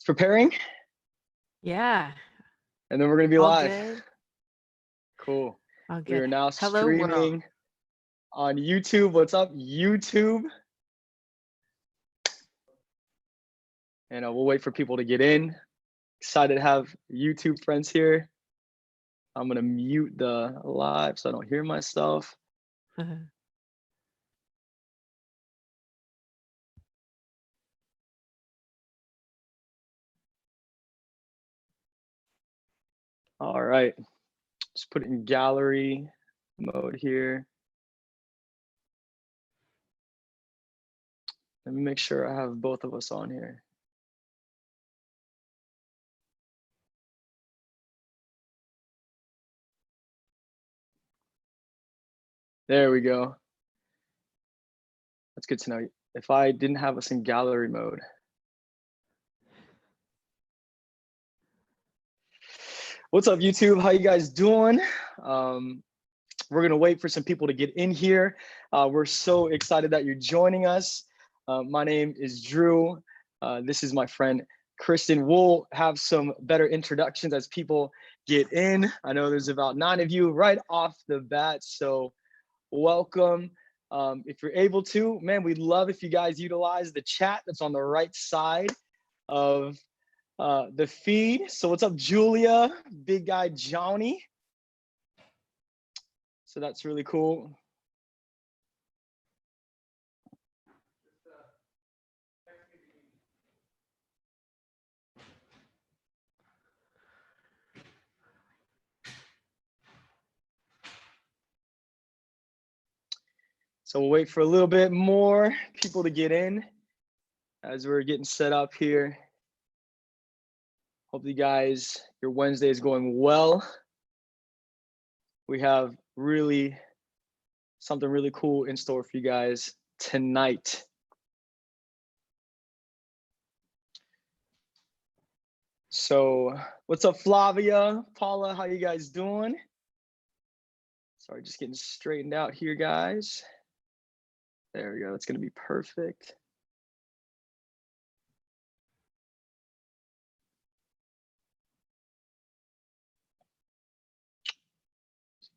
It's preparing, Yeah, and then we're gonna be all live. good. Cool. All We good. are now Hello, world. streaming on YouTube. What's up, YouTube? And we'll wait for people to get in. Excited to have YouTube friends here. I'm gonna mute the live so I don't hear myself. All right, just put it in gallery mode here. Let me make sure I have both of us on here. There we go. That's good to know. If I didn't have us in gallery mode. What's up, YouTube? How you guys doing? We're gonna wait for some people to get in here. We're so excited that you're joining us. My name is Drew. This is my friend Kristen. We'll have some better introductions as people get in. I know there's about 9 of you right off the bat, so welcome. If you're able to, man, we'd love if you guys utilize the chat that's on the right side of the feed. So what's up, Julia? Big guy Johnny. So that's really cool. So we'll wait for a little bit more people to get in as we're getting set up here. Hope you guys, your Wednesday is going well. We have really something really cool in store for you guys tonight. So what's up, Flavia, Paula, how you guys doing? Sorry, just getting straightened out here, guys. There we go, that's gonna be perfect.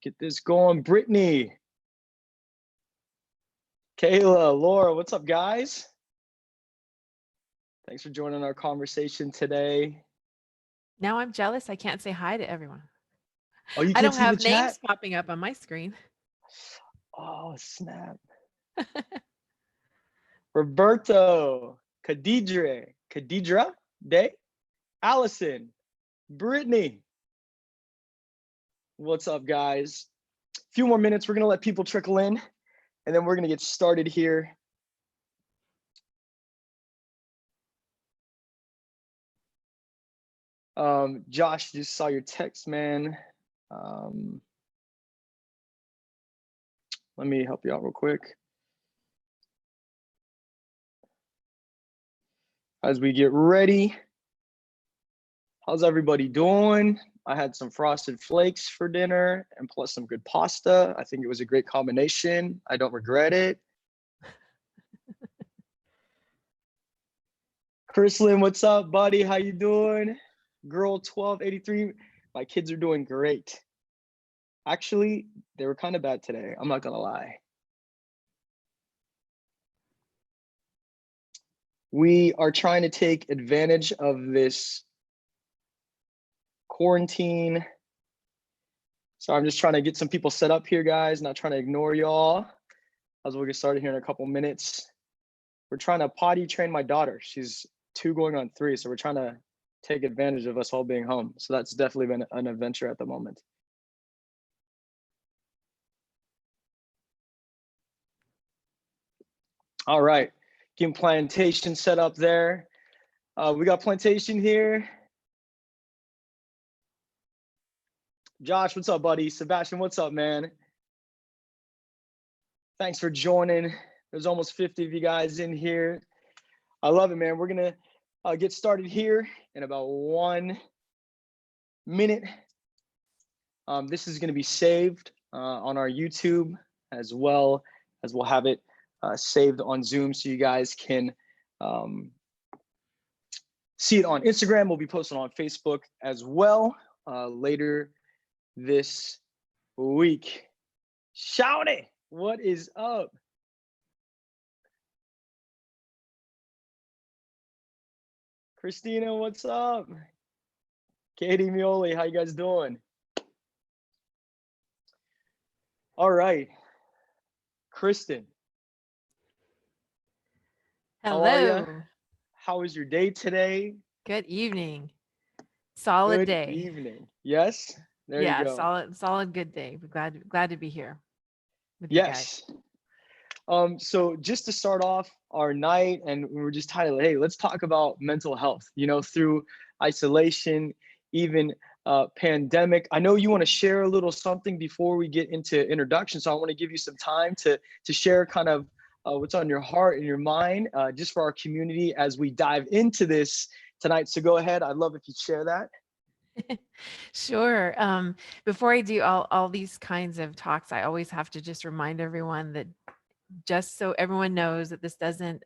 Get this going. Brittany, Kayla, Laura, what's up, guys? Thanks for joining our conversation today. Now I'm jealous. I can't say hi to everyone. Oh, you I can't don't see the have names chat? popping up on my screen. Oh, snap. Roberto, Khadidra Day, Allison, Brittany. What's up, guys? A few more minutes. We're gonna let people trickle in, and then we're gonna get started here. Josh, just saw your text, man. Let me help you out real quick. As we get ready, how's everybody doing? I had some frosted flakes for dinner and plus some good pasta. I think it was a great combination. I don't regret it. Chrislyn, what's up, buddy? How you doing? Girl 1283, my kids are doing great. Actually, they were kind of bad today. I'm not gonna lie. We are trying to take advantage of this quarantine. So I'm just trying to get some people set up here, guys, not trying to ignore y'all. As we'll get started here in a couple minutes. We're trying to potty train my daughter. She's 2 going on 3, so we're trying to take advantage of us all being home. So that's definitely been an adventure at the moment. All right, getting plantation set up there. We got plantation here. Josh, what's up, buddy? Sebastian, what's up, man? Thanks for joining. There's almost 50 of you guys in here. I love it, man. We're gonna get started here in about 1 minute. This is gonna be saved on our YouTube as well as we'll have it saved on Zoom so you guys can see see it on Instagram. We'll be posting on Facebook as well later this week. Shout it! What is up? Christina, what's up? Katie Mioli, how you guys doing? All right. Kristen, how are you? Hello. How was your day today? Good evening. Solid Good day. evening. Yes, there you Yeah, go. solid good day. We're glad to be here with you guys. Yes. So just to start off our night, and we were just titled, hey, let's talk about mental health, through isolation, even pandemic. I know you want to share a little something before we get into introduction. So I want to give you some time to share kind of what's on your heart and your mind, just for our community as we dive into this tonight. So go ahead. I'd love if you share that. Sure. Before I do all these kinds of talks, I always have to just remind everyone that just so everyone knows that this doesn't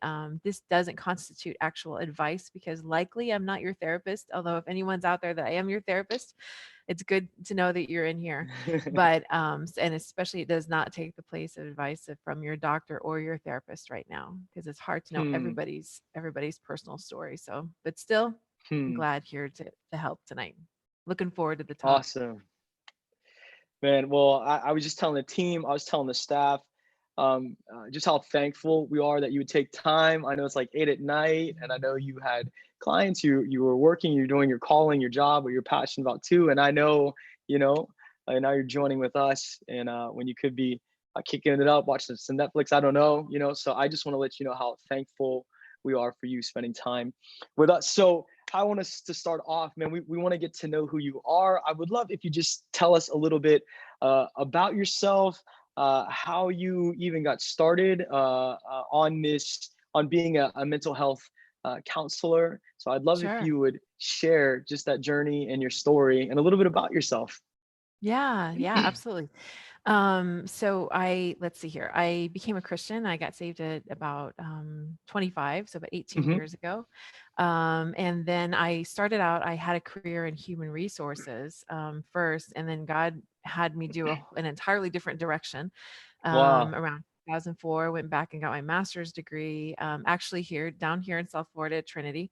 constitute actual advice, because likely I'm not your therapist. Although if anyone's out there that I am your therapist, it's good to know that you're in here. But and especially it does not take the place of advice from your doctor or your therapist right now, because it's hard to know Hmm. everybody's personal story. So, but still, I'm Hmm. glad here to help tonight. Looking forward to the talk. Awesome. Man, well, I was just telling the team, I was telling the staff, just how thankful we are that you would take time. I know it's like 8 at night, and I know you had clients, you were working, you're doing your calling, your job, what you're passionate about too. And I know, now you're joining with us, and when you could be kicking it up, watching some Netflix, I don't know, So I just want to let you know how thankful we are for you spending time with us. So I want us to start off, man. We want to get to know who you are. I would love if you just tell us a little bit about yourself, how you even got started on being a mental health counselor. So I'd love if Sure. you would share just that journey and your story and a little bit about yourself. Yeah, absolutely. So let's see here. I became a Christian. I got saved at about 25, so about 18 Hmm. years ago. And then I started out, I had a career in human resources first, and then God had me do an entirely different direction. Wow. Around 2004, went back and got my master's degree, actually down here in South Florida at Trinity.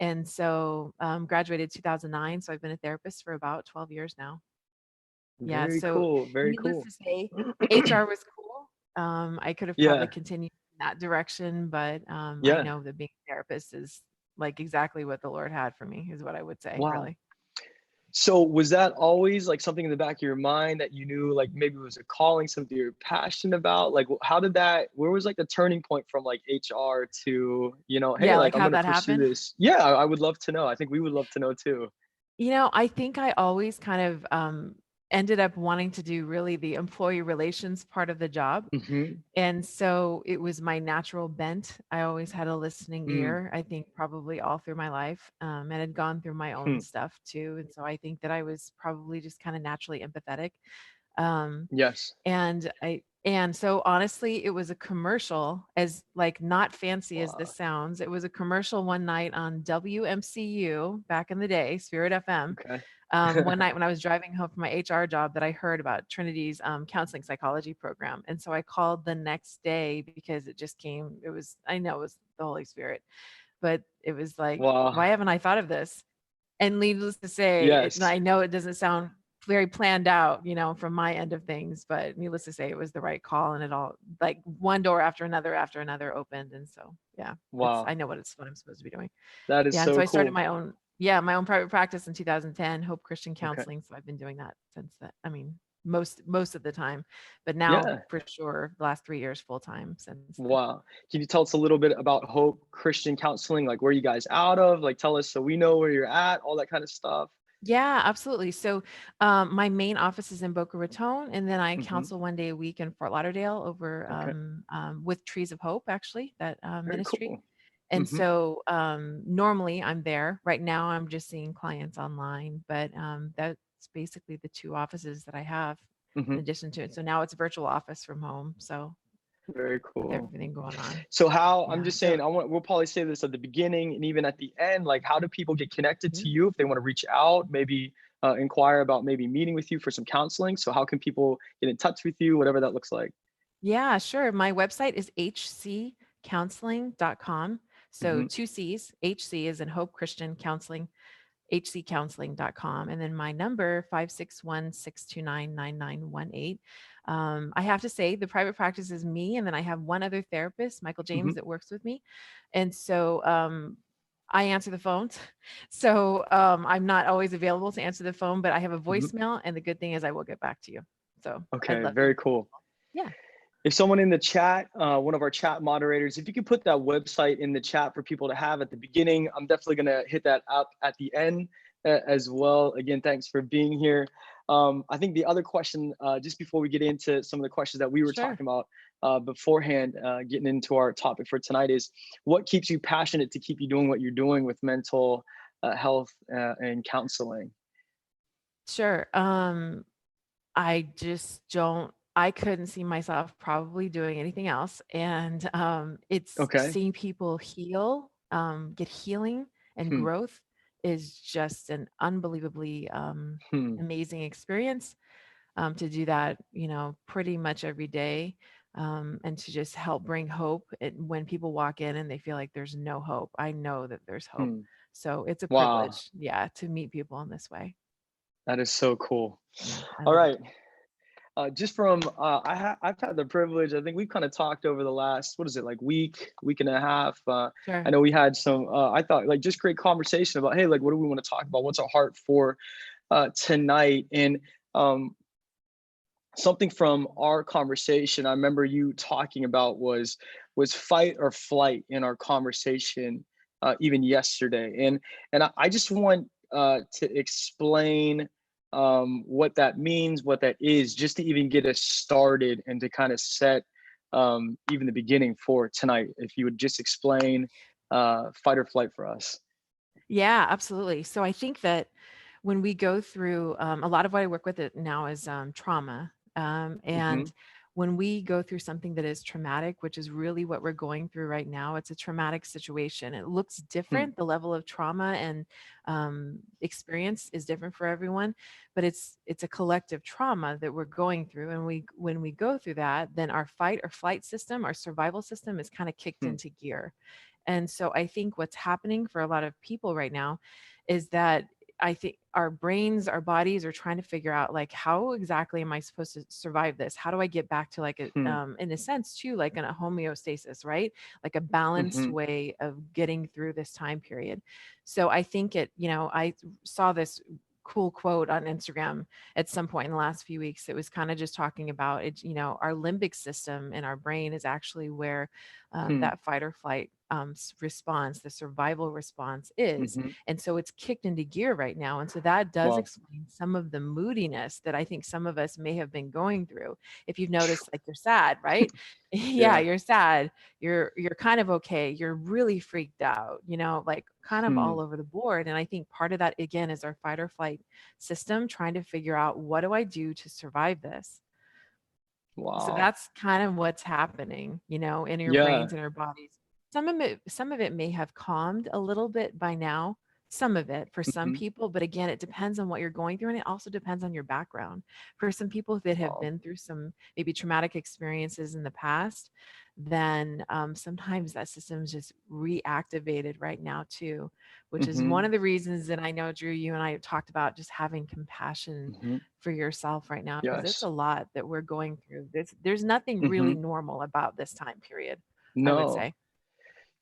And so graduated 2009. So I've been a therapist for about 12 years now. Yeah, Very so cool. Very needless cool. to say, HR was cool. I could have probably Yeah. continued in that direction, but I Yeah. know that being a therapist is like exactly what the Lord had for me, is what I would say, Wow. really. So was that always like something in the back of your mind that you knew, like maybe it was a calling, something you're passionate about? Like, how did that, where was like the turning point from like HR to, hey, Yeah, like like I'm how going to that pursue happened. this? Yeah, I would love to know. I think we would love to know too. I think I always kind of ended up wanting to do really the employee relations part of the job. Hmm. And so it was my natural bent. I always had a listening Mm. ear, I think probably all through my life, and had gone through my own Hmm. stuff too. And so I think that I was probably just kind of naturally empathetic. Um, Yes. and so honestly, it was a commercial, as like not fancy as this Wow. sounds. It was a commercial one night on WMCU back in the day, Spirit FM. Okay. One night when I was driving home from my HR job, that I heard about Trinity's counseling psychology program. And so I called the next day because it just came. I know it was the Holy Spirit, but it was like, Wow. why haven't I thought of this? And needless to say, Yes. I know it doesn't sound very planned out, from my end of things, but needless to say, it was the right call, and it all, like, one door after another opened. And so, yeah, Wow. I know what I'm supposed to be doing. That is Yeah, and so so I started cool. my own private practice in 2010, Hope Christian Okay. Counseling. So I've been doing that since that. I mean, most of the time, but now Yeah. for sure, the last 3 years full time since then. Wow. Can you tell us a little bit about Hope Christian Counseling? Like, where you guys out of? Like, tell us so we know where you're at, all that kind of stuff. Yeah, absolutely. So, my main office is in Boca Raton, and then I Hmm. counsel one day a week in Fort Lauderdale over Okay. with Trees of Hope, actually, that Very ministry. cool. And Hmm. so, normally I'm there. Right now, I'm just seeing clients online, but that's basically the two offices that I have Hmm. in addition to it. So now it's a virtual office from home. So, Very with cool. everything going on. So how, I'm Yeah. just So saying, we'll probably say this at the beginning and even at the end, like how do people get connected to mhm. you if they want to reach out, maybe inquire about maybe meeting with you for some counseling? So how can people get in touch with you, whatever that looks like? Yeah, sure. My website is hccounseling.com. So Hmm. two C's, HC is in Hope Christian Counseling, hccounseling.com. And then my number, 561-629-9918. I have to say the private practice is me. And then I have one other therapist, Michael Hmm. James, that works with me. And so I answer the phones. So I'm not always available to answer the phone, but I have a Hmm. voicemail. And the good thing is I will get back to you. So I'd Okay, love to hear very from cool. people. Yeah, If someone in the chat, one of our chat moderators, if you could put that website in the chat for people to have at the beginning, I'm definitely going to hit that up at the end as well. Again, thanks for being here. I think the other question, just before we get into some of the questions that we were sure. talking about beforehand, getting into our topic for tonight is what keeps you passionate to keep you doing what you're doing with mental health and counseling? Sure. I just don't I couldn't see myself probably doing anything else. And it's Okay. seeing people heal, get healing and Hmm. growth is just an unbelievably Hmm. amazing experience. To do that, pretty much every day. And to just help bring hope when people walk in and they feel like there's no hope. I know that there's hope. Hmm. So it's a Wow, privilege, yeah, to meet people in this way. that is so cool. Yeah, I All love it. right. Just from I've had the privilege. I think we've kind of talked over the last, what is it, like week and a half. I Sure. know we had some. I thought like just great conversation about, hey, like what do we want to talk about? What's our heart for tonight? And um, something from our conversation, I remember you talking about was fight or flight in our conversation even yesterday. And I just want to explain what that means, what that is, just to even get us started and to kind of set even the beginning for tonight. If you would just explain fight or flight for us. Yeah, absolutely. So I think that when we go through a lot of what I work with it now is trauma. Hmm. And when we go through something that is traumatic, which is really what we're going through right now, it's a traumatic situation. It looks Hmm. different. The level of trauma and experience is different for everyone, but it's a collective trauma that we're going through. And when we go through that, then our fight or flight system, our survival system, is kind of kicked Hmm. into gear. And so I think what's happening for a lot of people right now is that I think our brains, our bodies are trying to figure out like how exactly am I supposed to survive this? How do I get back to like a Hmm. in a sense too, like in a homeostasis, right? Like a balanced Hmm. way of getting through this time period. So I think I saw this cool quote on Instagram at some point in the last few weeks. It was kind of just talking about it, our limbic system in our brain is actually where Hmm. that fight or flight response, the survival response is. Hmm. And so it's kicked into gear right now. And so that does Wow. explain some of the moodiness that I think some of us may have been going through. If you've noticed, like you're sad, right? Yeah, Yeah. you're sad. You're kind of okay. You're really freaked out, like kind of Hmm. all over the board. And I think part of that again is our fight or flight system trying to figure out what do I do to survive this? So Wow. that's kind of what's happening, in your Yeah. brains and our bodies. Some of it may have calmed a little bit by now, some of it for some Mhm. people, but again, it depends on what you're going through and it also depends on your background. For some people that have Wow. been through some maybe traumatic experiences in the past, then sometimes that system is just reactivated right now too, which is one Mhm. of the reasons that I know, Drew, you and I have talked about just having compassion Mhm. for yourself right now because it's Yes. a lot that we're going through. There's nothing really Mhm. normal about this time period, I would No. say.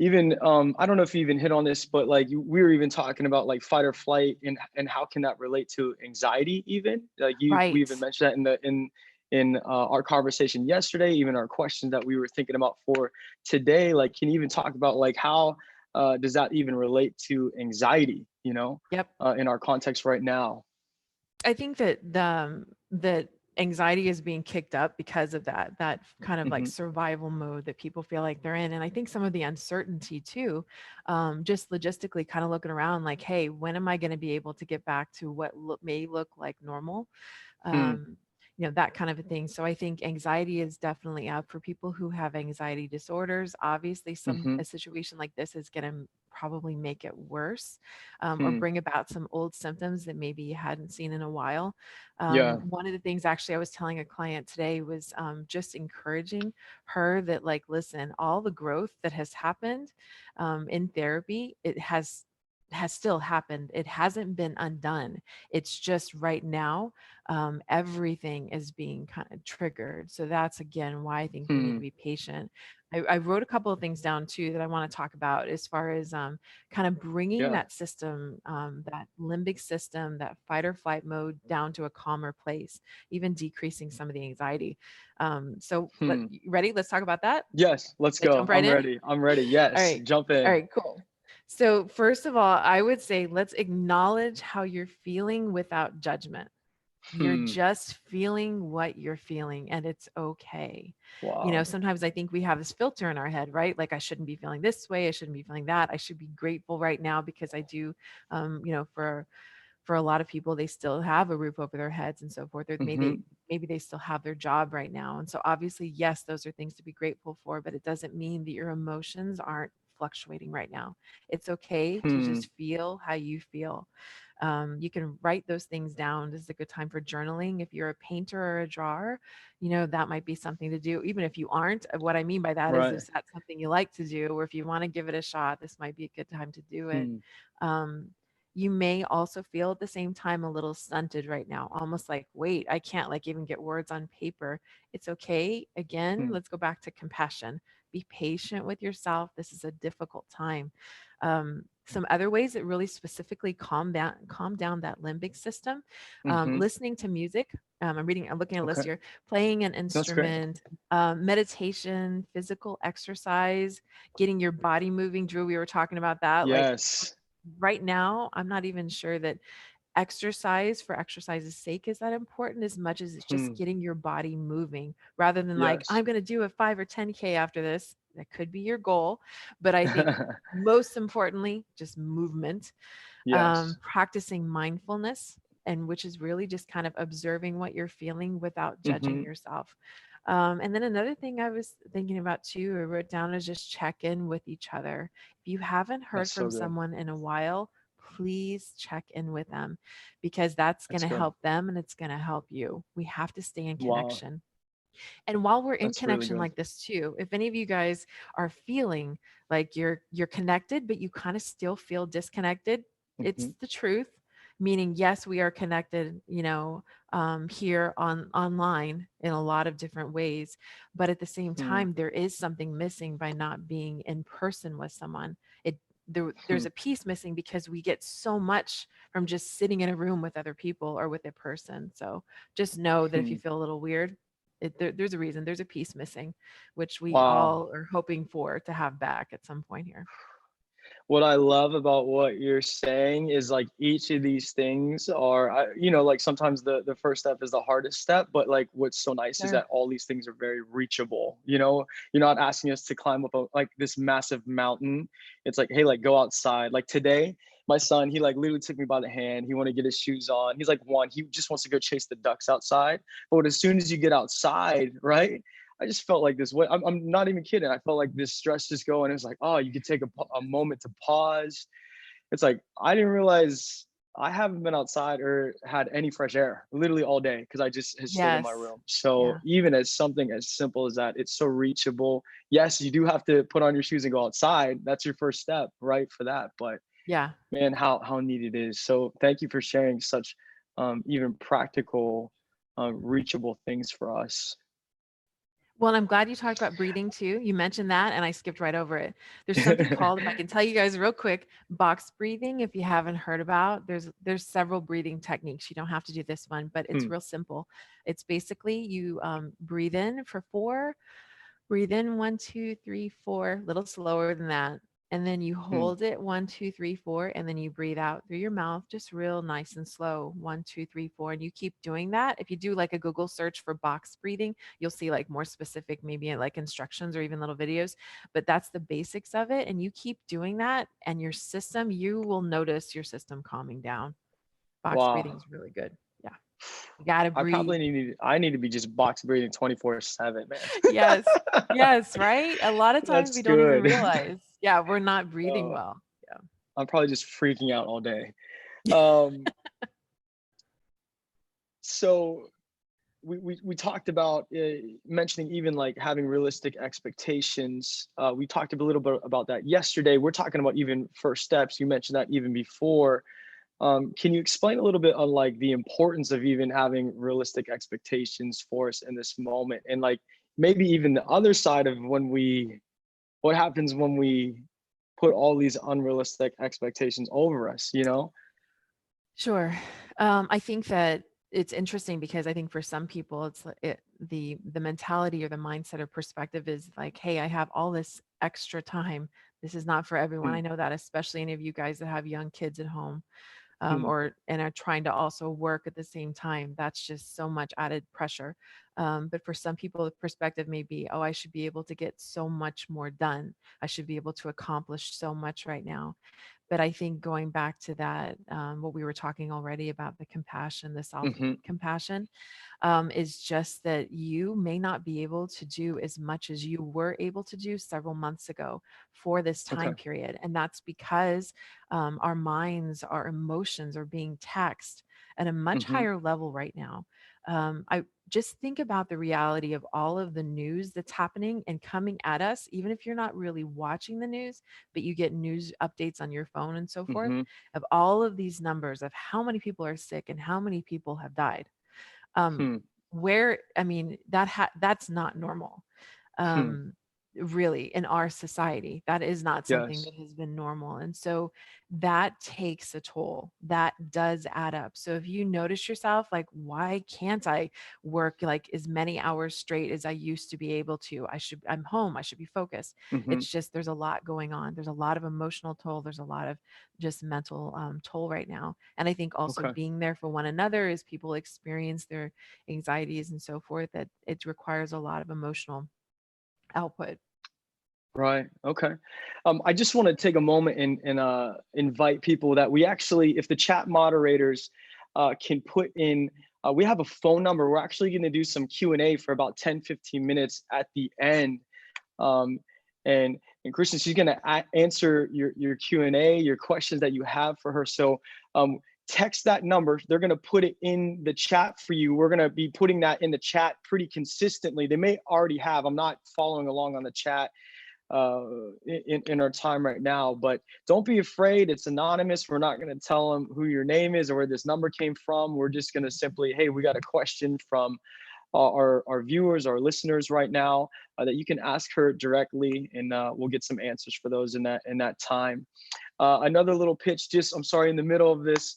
Even I don't know if you even hit on this, but like we were even talking about like fight or flight and how can that relate to anxiety even? Like we Right. even mentioned that in our conversation yesterday, even our questions that we were thinking about for today. Like, can you even talk about like how does that even relate to anxiety, Yep. in our context right now? I think that anxiety is being kicked up because of that kind of like Mhm. survival mode that people feel like they're in. And I think some of the uncertainty too, just logistically kind of looking around like, hey, when am I going to be able to get back to what may look like normal? Hmm. Um, that kind of a thing. So I think anxiety is definitely up for people who have anxiety disorders. Obviously, Mm-hmm. a situation like this is going to probably make it worse, or Hmm. bring about some old symptoms that maybe you hadn't seen in a while. Yeah. One of the things actually I was telling a client today was just encouraging her that, like, listen, all the growth that has happened in therapy, it has still happened. It hasn't been undone. It's just right now, everything is being kind of triggered. So that's again why I think we need to Hmm. be patient. I wrote a couple of things down too that I want to talk about as far as kind of bringing Yeah. that system, that limbic system, that fight or flight mode down to a calmer place, even decreasing some of the anxiety. Hmm. You ready? Let's talk about that. Yes, let's Let's go. jump right I'm in. ready. I'm ready. All Yes, right. jump All in. right, cool. So, first of all, I would say let's acknowledge how you're feeling without judgment. You're Hmm. just feeling what you're feeling, and it's okay. Wow. Sometimes I think we have this filter in our head, right? Like, I shouldn't be feeling this way. I shouldn't be feeling that. I should be grateful right now because I do, for a lot of people, they still have a roof over their heads and so forth, or Mm-hmm. maybe they still have their job right now. And so obviously, yes, those are things to be grateful for, but it doesn't mean that your emotions aren't fluctuating right now. It's okay to Hmm. just feel how you feel. You can write those things down. This is a good time for journaling. If you're a painter or a drawer, that might be something to do. Even if you aren't, what I mean by that is, Right. if that's something you like to do, or if you want to give it a shot, this might be a good time to do it. Hmm. Um, you may also feel at the same time a little stunted right now, almost like, wait, I can't like even get words on paper. It's okay. Again, Hmm. let's go back to compassion. Be patient with yourself. This is a difficult time. Some other ways that really specifically calm down that limbic system. Mm-hmm. Listening to music. I'm looking at a list Okay. here. Playing an That's great. instrument, meditation, physical exercise, getting your body moving. Drew, we were talking about that. Like, Yes. right now, I'm not even sure that exercise for exercise's sake is that important as much as it's just Hmm. getting your body moving, rather than like, Yes. I'm going to do a 5 or 10K after this. That could be your goal. But I think most importantly, just movement, Yes. practicing mindfulness, and which is really just kind of observing what you're feeling without judging Mm-hmm. yourself. And then another thing I was thinking about too, I wrote down, is just check in with each other. If you haven't heard That's so from good. someone in a while, please check in with them, because that's going That's to good. help them and it's going to help you. We have to stay in Wow. connection. And while we're in That's really connection good. like this too, if any of you guys are feeling like you're connected but you kind of still feel disconnected, Mm-hmm. it's the truth. Meaning, yes, we are connected, here online in a lot of different ways, but at the same Hmm. time, there is something missing by not being in person with someone. There's Hmm. a piece missing because we get so much from just sitting in a room with other people or with a person. So just know that if Hmm. you feel a little weird, there's a reason. There's a piece missing, which we Wow. all are hoping for to have back at some point here. What I love about what you're saying is like each of these things are, like sometimes the first step is the hardest step, but like what's so nice is Sure. that all these things are very reachable. You're not asking us to climb up like this massive mountain. It's like, hey, like go outside. Like today, my son, he like literally took me by the hand. He wanted to get his shoes on. He's like one, he just wants to go chase the ducks outside. But as soon as you get outside, right? I just felt like this way. I'm not even kidding. I felt like this stress just going. It's like, oh, you could take a moment to pause. It's like, I didn't realize I haven't been outside or had any fresh air literally all day because I just has stayed in my Yes. room. So Yeah. even as something as simple as that, it's so reachable. Yes, you do have to put on your shoes and go outside. That's your first step, right? For that. But Yeah. man, how neat it is. So thank you for sharing such even practical, reachable things for us. Well, I'm glad you talked about breathing too. You mentioned that and I skipped right over it. There's something called, if I can tell you guys real quick, box breathing. If you haven't heard about, there's several breathing techniques. You don't have to do this one, but it's Hmm. real simple. It's basically you breathe in for 4. Breathe in 1, 2, 3, 4, a little slower than that. And then you Hmm. hold it 1, 2, 3, 4, and then you breathe out through your mouth, just real nice and slow. 1, 2, 3, 4. And you keep doing that. If you do like a Google search for box breathing, you'll see like more specific, maybe like instructions or even little videos. But that's the basics of it. And you keep doing that, and your system, you will notice your system calming down. Box breathing Wow. is really good. Yeah. You gotta I breathe. probably need to be just box breathing 24/7, man. Yes. Yes, right? A lot of times That's we don't even good. realize. Yeah, we're not breathing Oh, well. I'm probably just freaking out all day. Um, so we talked about mentioning even like having realistic expectations. We talked a little bit about that yesterday. We're talking about even first steps. You mentioned that even before. Can you explain a little bit on like the importance of even having realistic expectations for us in this moment, and like maybe even the other side of what happens when we put all these unrealistic expectations over us, you know? Sure. I think that it's interesting because I think for some people, the mentality or the mindset or perspective is like, hey, I have all this extra time. This is not for everyone. Hmm, I know that, especially any of you guys that have young kids at home, hmm, or and are trying to also work at the same time. That's just so much added pressure. But for some people, the perspective may be, oh, I should be able to get so much more done. I should be able to accomplish so much right now. But I think going back to that, what we were talking already about the compassion, the self hmm. compassion, is just that you may not be able to do as much as you were able to do several months ago for this Okay. time period. And that's because our minds, our emotions are being taxed at a much Hmm, higher level right now. I just think about the reality of all of the news that's happening and coming at us, even if you're not really watching the news, but you get news updates on your phone and so forth, hmm, of all of these numbers of how many people are sick and how many people have died. um hmm, where I mean that's not normal. hmm. um really, in our society, that is not something Yes. that has been normal, and so that takes a toll. That does add up. So if you notice yourself like, why can't I work like as many hours straight as I used to be able to? I'm home, I should be focused. Hmm. It's just there's a lot going on. There's a lot of emotional toll. There's a lot of just mental toll right now. And I think also Okay. being there for one another as people experience their anxieties and so forth, that it requires a lot of emotional output. Right. Okay. I just want to take a moment and invite people that we actually, if the chat moderators can put in, we have a phone number. We're actually going to do some Q&A for about 10-15 minutes at the end. Um, and Kristen, she's going to answer your Q&A, your questions that you have for her. So text that number. They're going to put it in the chat for you. We're going to be putting that in the chat pretty consistently. They may already have. I'm not following along on the chat uh, in our time right now. But don't be afraid. It's anonymous. We're not going to tell them who your name is or where this number came from. We're just going to simply, hey, we got a question from our viewers, our listeners right now, that you can ask her directly, and we'll get some answers for those in that time. Another little pitch, just I'm sorry, in the middle of this,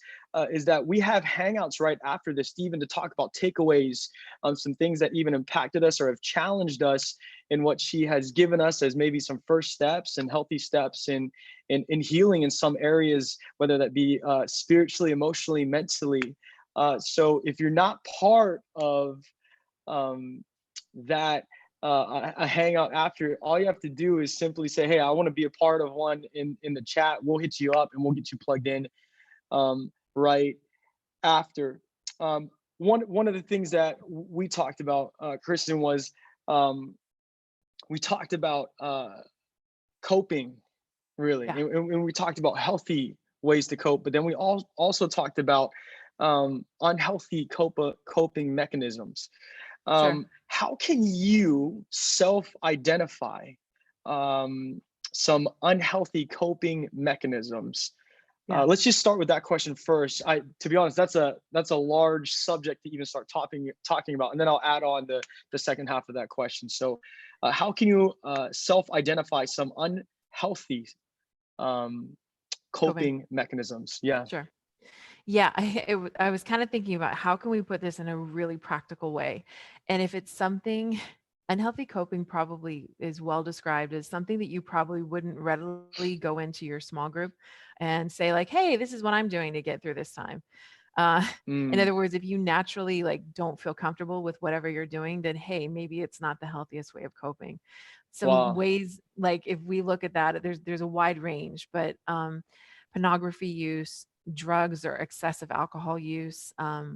is that we have hangouts right after this, Stephen, to talk about takeaways, some things that even impacted us or have challenged us in what she has given us as maybe some first steps and healthy steps in healing in some areas, whether that be spiritually, emotionally, mentally. So if you're not part of um, that a hangout after, all you have to do is simply say, hey, I want to be a part of one in the chat. We'll hit you up and we'll get you plugged in right after. um, one of the things that we talked about, Kristen, was um, we talked about coping, really, Yeah, and we talked about healthy ways to cope, but then we also talked about unhealthy coping mechanisms. sure. How can you self-identify um, some unhealthy coping mechanisms? Yeah, Let's just start with that question first. To be honest, that's a large subject to even start talking about, and then I'll add on the second half of that question. So, how can you self-identify some unhealthy um, coping. coping mechanisms? Yeah. Sure. Yeah, I was kind of thinking about how can we put this in a really practical way. And if it's something, unhealthy coping probably is well described as something that you probably wouldn't readily go into your small group and say like, hey, this is what I'm doing to get through this time. Uh, in Mm, other words, if you naturally like don't feel comfortable with whatever you're doing, then hey, maybe it's not the healthiest way of coping. Some wow. ways, like if we look at that, there's a wide range, but pornography use, drugs or excessive alcohol use,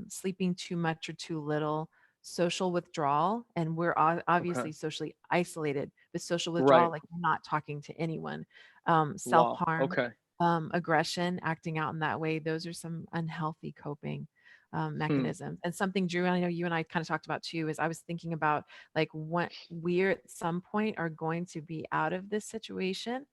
sleeping too much or too little, social withdrawal. And we're Okay. obviously socially isolated, but social withdrawal, Right. like you're not talking to anyone, self Wow. harm, Okay. aggression, acting out in that way. Those are some unhealthy coping Hmm. mechanisms. And something, Drew, I know you and I kind of talked about too, is I was thinking about like what we're at some point are going to be out of this situation,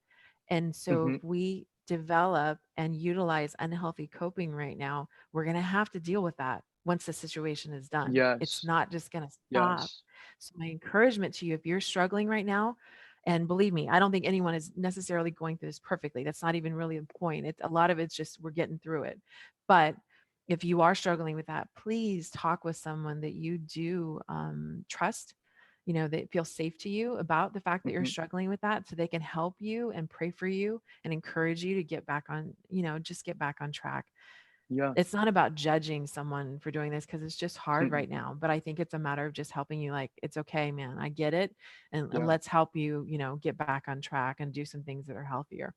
and so Hmm. if we develop and utilize unhealthy coping right now, we're going to have to deal with that once the situation is done. It's Yes. not just going to stop. Yes. So, my encouragement to you, if you're struggling right now, and believe me, I don't think anyone is necessarily going through this perfectly. That's not even really the point. It's a lot of it's just we're getting through it. But if you are struggling with that, please talk with someone that you do trust, that feel safe to you about the fact that you're Hmm. struggling with that, so they can help you and pray for you and encourage you to get back on, just get back on track. Yeah. It's not about judging someone for doing this because it's just hard Hmm. right now. But I think it's a matter of just helping you, like, it's okay, man. I get it. And Yeah. let's help you, get back on track and do some things that are healthier.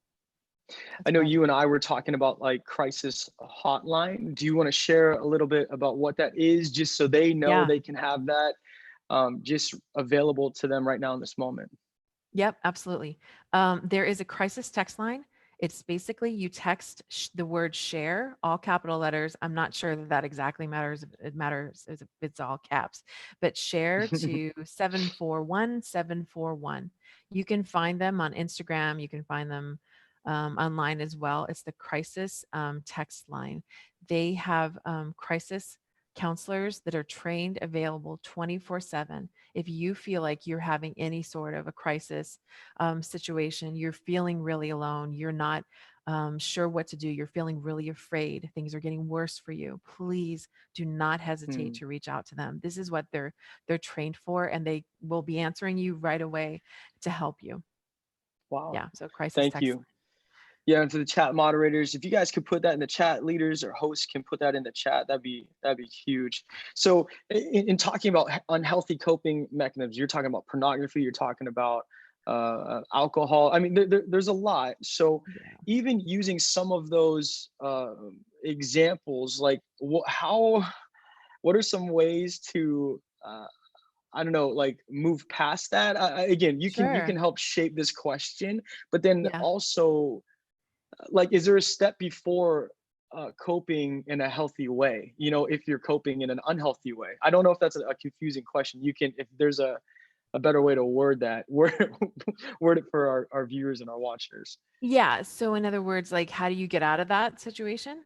I That's know what I you and think. I were talking about like crisis hotline. Do you want to share a little bit about what that is, just so they know Yeah. they can have that just available to them right now in this moment? Yep, absolutely. There is a crisis text line. It's basically you text the word share, all capital letters. I'm not sure that that exactly matters. It matters if it's all caps, but share to 741-741. You can find them on Instagram. You can find them online as well. It's the crisis text line. They have crisis counselors that are trained, available 24/7. If you feel like you're having any sort of a crisis situation, you're feeling really alone, you're not sure what to do, you're feeling really afraid, things are getting worse for you, please do not hesitate Hmm. to reach out to them. This is what they're trained for, and they will be answering you right away to help you. Wow. Yeah, so crisis Thank text you. Yeah, and to the chat moderators, if you guys could put that in the chat, leaders or hosts can put that in the chat, that'd be huge. So, in talking about unhealthy coping mechanisms, you're talking about pornography, you're talking about alcohol. I mean, there's a lot. So, line. Yeah, even using some of those examples, like how, what are some ways to I don't know, like move past that? Again, you can sure. help shape this question, but then Yeah, also, like, is there a step before coping in a healthy way, if you're coping in an unhealthy way? I don't know if that's a confusing question. You can, if there's a better way to word that, word it for our viewers and our watchers. yeah. So in other words, like, how do you get out of that situation?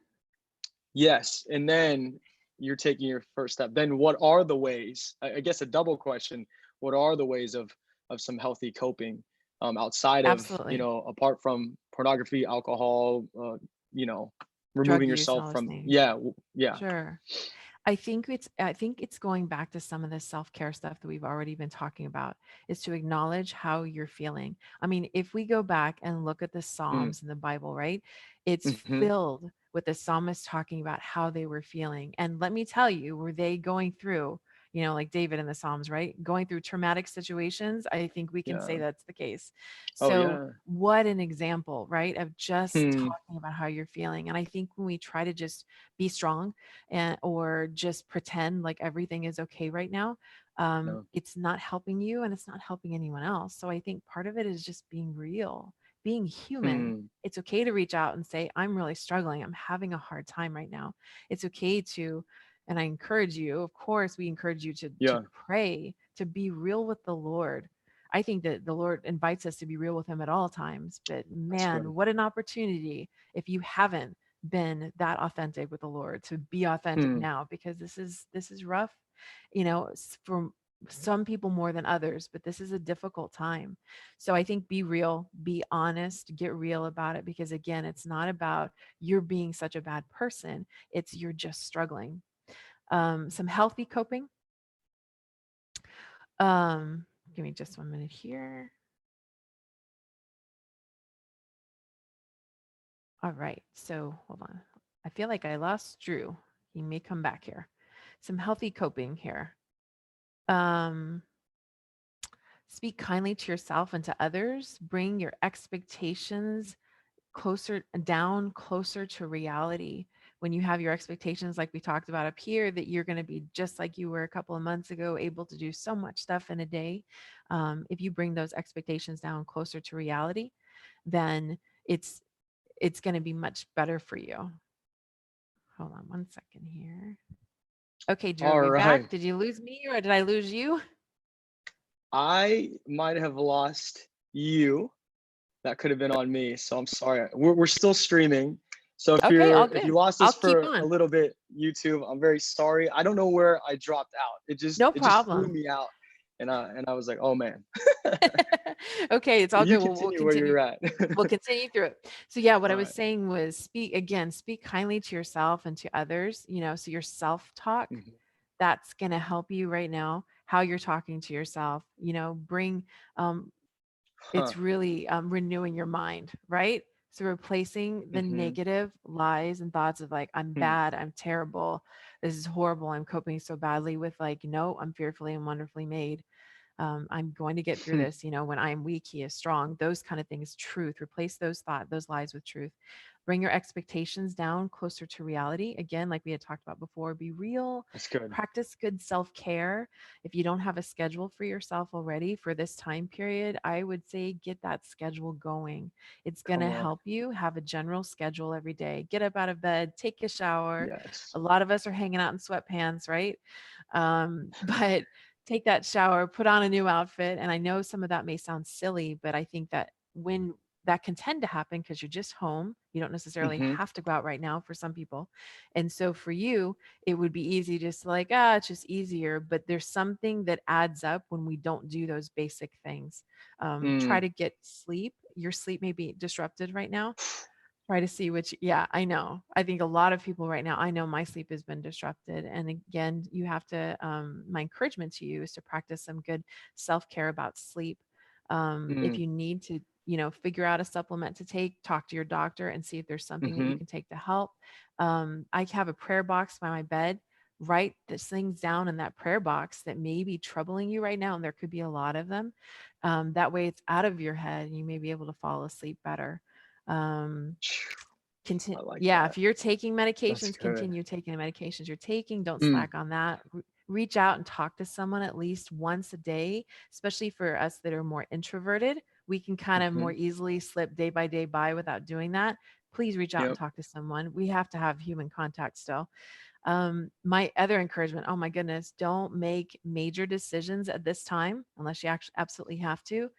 Yes, and then you're taking your first step. Then what are the ways, I guess a double question, what are the ways of some healthy coping, outside of, Absolutely. apart from pornography, alcohol, you know Drug removing use and yourself all those from, things. yeah, yeah. Sure. I think it's going back to some of the self-care stuff that we've already been talking about, is to acknowledge how you're feeling. I mean, if we go back and look at the Mm, Psalms in the Bible, right? It's mhm. filled with the psalmists talking about how they were feeling. And let me tell you, were they going through, like David in the Psalms, right? Going through traumatic situations? I think we can say Yeah. that's the case. Oh, So, yeah. what an example, right? Of just Hmm. talking about how you're feeling. And I think when we try to just be strong, and or just pretend like everything is okay right now, Yeah. it's not helping you and it's not helping anyone else. So I think part of it is just being real, being human. Hmm. It's okay to reach out and say, I'm really struggling, I'm having a hard time right now. It's okay to, and I encourage you, of course we encourage you to Yeah, pray, to be real with the Lord. I think that the Lord invites us to be real with him at all times, but that's good. man, what an opportunity if you haven't been that authentic with the Lord, to be authentic Hmm. now, because this is rough, for some people more than others, but this is a difficult time. So I think be real, be honest, get real about it, because again, it's not about you're being such a bad person, it's you're just struggling. Some healthy coping. Give me just 1 minute here. All right, so hold on. I feel like I lost Drew. He may come back here. Some healthy coping here. Um, Speak kindly to yourself and to others. Bring your expectations closer to reality. When you have your expectations, like we talked about up here, that you're going to be just like you were a couple of months ago, able to do so much stuff in a day. If you bring those expectations down closer to reality, then it's it's going to be much better for you. Hold on one second here. Okay, Drew, are All we right. back? Did you lose me or did I lose you? I might have lost you. That could have been on me. So I'm sorry. We're still streaming. So Okay, all if you good. lost I'll us keep for a on. little bit, YouTube, I'm very sorry. I don't know where I dropped out. No It just threw problem. me out. And I was like, oh man. Okay, it's all You good. We'll continue where continue. you're at. We'll continue through it. So yeah, what I All was right. saying was speak kindly to yourself and to others, so your self-talk, Mhm. that's going to help you right now. How you're talking to yourself, bring um Huh. it's really renewing your mind, right? So replacing the Hmm. negative lies and thoughts of like, I'm Hmm. bad, I'm terrible, this is horrible, I'm coping so badly, with like, no, I'm fearfully and wonderfully made. I'm going to get through this. When I am weak, he is strong. Those kind of things, truth. Replace those lies with truth. Bring your expectations down closer to reality. Again, like we had talked about before, be real. That's good. Practice good self care. If you don't have a schedule for yourself already for this time period, I would say get that schedule going. It's going Come to on. help you have a general schedule every day. Get up out of bed, take a shower. Yes. A lot of us are hanging out in sweatpants, right? But take that shower, put on a new outfit. And I know some of that may sound silly, but I think that when that can tend to happen because you're just home, you don't necessarily Hmm. have to go out right now for some people. And so for you, it would be easy just like, it's just easier. But there's something that adds up when we don't do those basic things. Try Mm. to get sleep. Your sleep may be disrupted right now. Try to see which, yeah, I know. I think a lot of people right now, I know my sleep has been disrupted. And again, you have to, my encouragement to you is to practice some good self care about sleep. If Mm. you need to, figure out a supplement to take, talk to your doctor and see if there's something that you Hmm. can take to help. I have a prayer box by my bed. Write these things down in that prayer box that may be troubling you right now. And there could be a lot of them. That way it's out of your head and you may be able to fall asleep better. Um, I like yeah, that. if you're taking That's medications, good. continue taking the medications you're taking. Don't Mm. slack on that. Reach out and talk to someone at least once a day, especially for us that are more introverted. We can kind of more Hmm. easily slip day by day by without doing that. Please reach out and Yep. talk to someone. We have to have human contact still. My other encouragement, oh my goodness, don't make major decisions at this time unless you actually absolutely have to.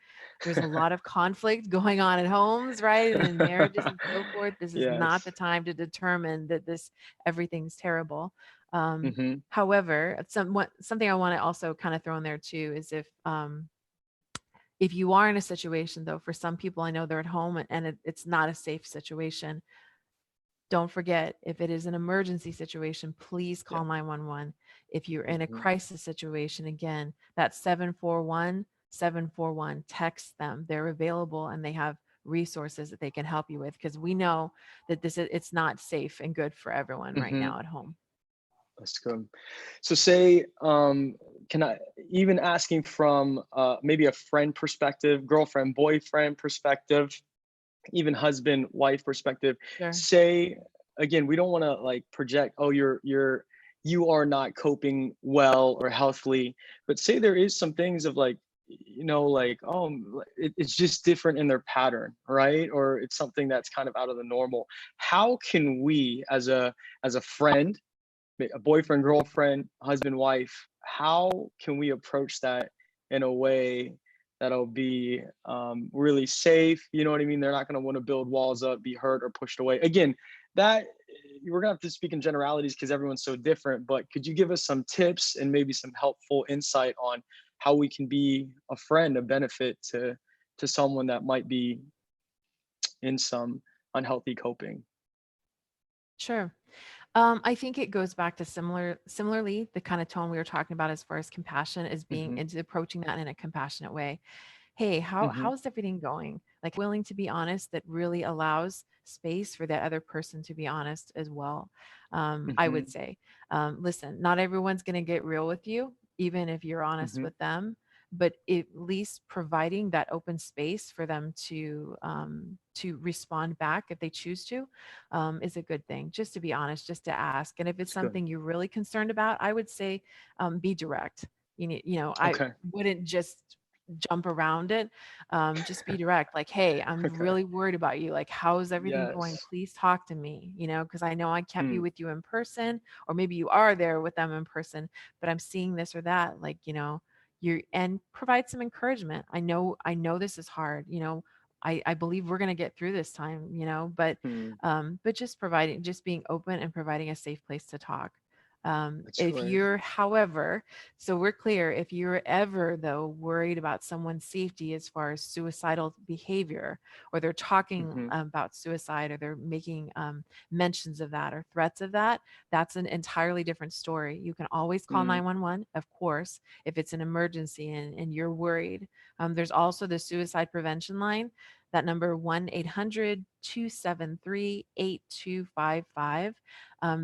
There's a lot of conflict going on at homes, right? And in marriages and so forth. This is not Yes. the time to determine that everything's terrible. Hmm. However, something I want to also kind of throw in there too is if you are in a situation though, for some people, I know they're at home and it's not a safe situation. Don't forget, if it is an emergency situation, please call Yep. 911. If you're in a Hmm. crisis situation, again, that's 741-741. Text them. They're available and they have resources that they can help you with because we know that it's not safe and good for everyone right Hmm. now at home. That's good. So say, can I even asking from maybe a friend perspective, girlfriend, boyfriend perspective, even husband, wife perspective, Sure. say again, we don't want to like project, oh, you are not coping well or healthily, but say there is some things of like, like, oh, it's just different in their pattern, right? Or it's something that's kind of out of the normal. How can we as a friend, a boyfriend, girlfriend, husband, wife, how can we approach that in a way that'll be really safe? You know what I mean? They're not going to want to build walls up, be hurt or pushed away. Again, that we're going to have to speak in generalities because everyone's so different. But could you give us some tips and maybe some helpful insight on how we can be a friend, a benefit to someone that might be in some unhealthy coping? Sure. I think it goes back to similarly, the kind of tone we were talking about as far as compassion is being Hmm. into approaching that in a compassionate way. Hey, Hmm. how's everything going? Like willing to be honest, that really allows space for that other person to be honest as well. I would Hmm. say, listen, not everyone's going to get real with you, even if you're honest Hmm. with them. but at least providing that open space for them to respond back if they choose to, is a good thing. Just to be honest, just to ask. And if it's It's good. something you're really concerned about, I would say, be direct. I Okay. wouldn't just jump around it. Just be direct, like, hey, I'm Okay. really worried about you. Like, how's everything going? Yes. Please talk to me, because I know I can't be Hmm. with you in person, or maybe you are there with them in person, but I'm seeing this or that. Like, and provide some encouragement. I know this is hard. I believe we're going to get through this time, Hmm. but just being open and providing a safe place to talk. That's If right. you're, however, so we're clear, if you're ever, though, worried about someone's safety as far as suicidal behavior, or they're talking Hmm. about suicide, or they're making mentions of that or threats of that, that's an entirely different story. You can always call Hmm. 911, of course, if it's an emergency and you're worried. There's also the suicide prevention line, that number 1-800-273-8255.